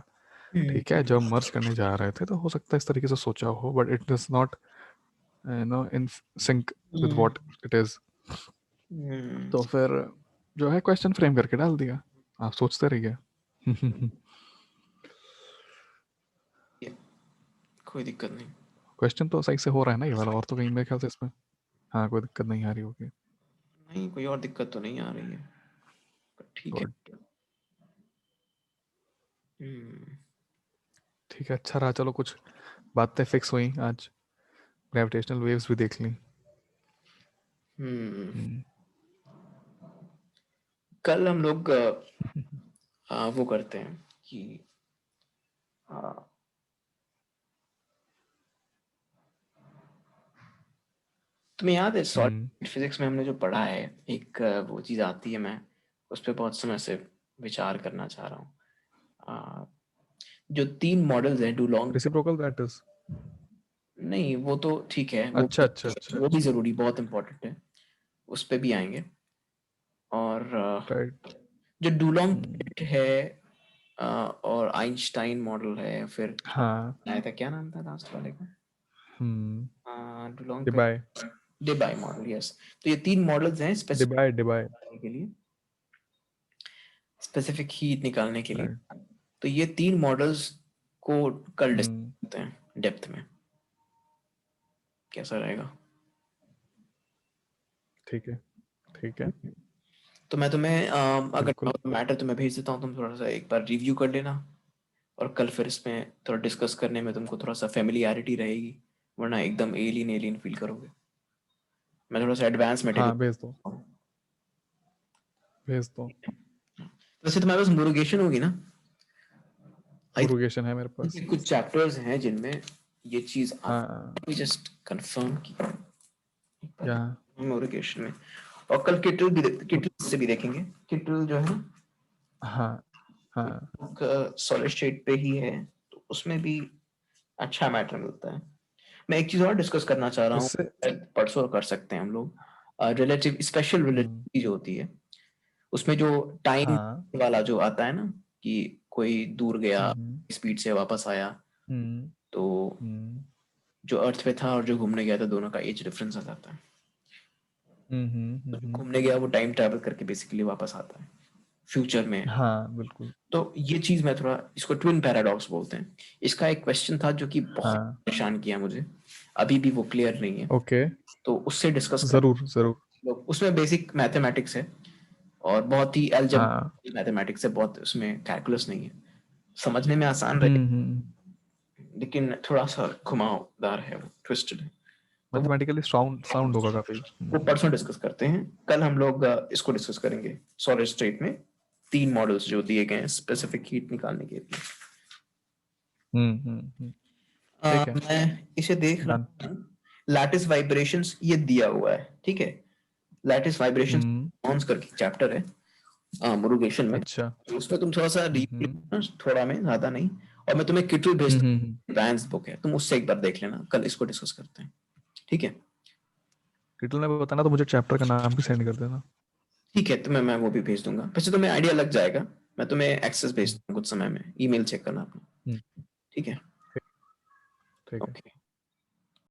ठीक है, जब मर्ज करने जा रहे थे तो हो सकता है इस तरीके से सोचा हो, but it is not in sync with what it is. तो फिर जो है क्वेश्चन फ्रेम करके डाल दिया, आप सोचते रहिए. कोई दिक्कत नहीं. क्वेश्चन तो सही से हो रहा है ना ये वाला, और तो कहीं मेरे ख्याल से इसमें हाँ कोई दिक्कत नहीं आ रही होगी. नहीं, कोई और दिक्कत तो नहीं आ रही है, ठीक है. ठीक है, अच्छा रहा. चलो कुछ बातें फिक्स हुई आज, ग्रेविटेशनल वेव्स भी देख ली. कल हम लोग वो करते हैं कि तुम्हें याद है सॉलिड फिजिक्स में हमने जो पढ़ा है, एक वो चीज आती है, मैं उस पर बहुत समय से विचार करना चाह रहा हूँ. जो 3 मॉडल्स हैं डुलोंग. रेसिप्रोकल दैट इज नहीं, वो तो ठीक है, अच्छा अच्छा अच्छा वो भी जरूरी, बहुत इंपॉर्टेंट है, उस पे भी आएंगे. और राइट. जो डुलोंग है और आइंस्टाइन मॉडल है, फिर हाँ आया था, क्या नाम था लास्ट वाले का? डुलोंग पे डिबाई डेबाई मॉडल. यस, तो ये 3 मॉडल्स हैं डिबाई डिबाई के लिए, स्पेसिफिक हीट निकालने के लिए. राइट. तो ये 3 मॉडल्स को कल डिस्कस करते हैं डेप्थ में. कैसा रहेगा? ठीक है ठीक है. तो मैं तुम्हें अगर बिल्कुल. मैटर तुम्हें भेज देता हूँ, तुम थोड़ा सा एक बार रिव्यू कर लेना, और कल फिर इसमें थोड़ा डिस्कस करने में तुमको थोड़ा सा फेमिलियरिटी रहेगी, वरना एकदम एलियन एलियन फील करोगे. मैं थोड़ा सा एडवांस हाँ मटेरियल भेज दो भेज दो. वैसे तुम्हारे पास मुरुगेशन होगी ना? मुरुगेशन है मेरे पास. कुछ चैप्टर्स हैं जिनमें ये चीज हाँ जस्ट कंफर्म की क्या. मुरुगेशन में. और कल किटल से भी देखेंगे. किटल जो है हाँ हाँ सॉलिड स्टेट पे ही है, तो उसमें भी अच्छा मैटर मिलता है. मैं एक चीज और डिस्कस करना चाह रहा हूँ, इससे परसों कर सकते हैं हम लोग. रिलेटिव स्पेशल रिलेटिविटी जो होती है, उसमें जो टाइम हाँ वाला जो आता है ना, कि कोई दूर गया, स्पीड से वापस आया, तो जो अर्थ पे था और जो घूमने गया था, दोनों का एज डिफरेंस आ जाता है. घूमने गया वो टाइम ट्रैवल करके बेसिकली वापस आता है फ्यूचर में. हाँ बिल्कुल. तो ये चीज मैं थोड़ा, इसको ट्विन पैराडॉक्स बोलते हैं. इसका एक क्वेश्चन था जो कि बहुत परेशान किया मुझे, अभी भी वो क्लियर नहीं है. ओके तो उससे डिस्कस कर. जरूर जरूर. उसमें बेसिक मैथमेटिक्स है और बहुत ही हाँ अलजेब्रा मैथमेटिक्स है, बहुत उसमें कैलकुलस नहीं है, समझने में आसान रहे, लेकिन थोड़ा सा घुमावदार है, वो ट्विस्टेड है. तो मैथमेटिकली साउंड होगा काफी. वो परसों डिस्कस करते हैं. कल हम लोग इसको डिस्कस करेंगे, सॉलिड स्टेट में 3 मॉडल्स जो दिए गए हैं स्पेसिफिक हीट निकालने के लिए. ठीक है मैं इसे देख डन. रहा हूँ. लैटिस वाइब्रेशंस ये दिया हुआ है, ठीक है. लैटिस वाइब्रेशंस करके चैप्टर है, मुरुगेशन में, अच्छा। उसमें तुम थोड़ा सा थोड़ा में, ज्यादा नहीं। और मैं तुम्हें किटल भेजता हूँ, ब्रायंस बुक है, तुम उससे एक बार देख लेना, कल इसको डिस्कस करते हैं, ठीक है? किटल ने बताना तो मुझे चैप्टर का नाम भी सेंड कर देना। ठीक है, तो मैं वो भी भेज दूंगा, वैसे तुम्हें आइडिया लग जाएगा। मैं तुम्हें एक्सेस भेजता हूँ कुछ समय में, ईमेल चेक करना अपना, हम्म, ठीक है? ठीक है। ओके।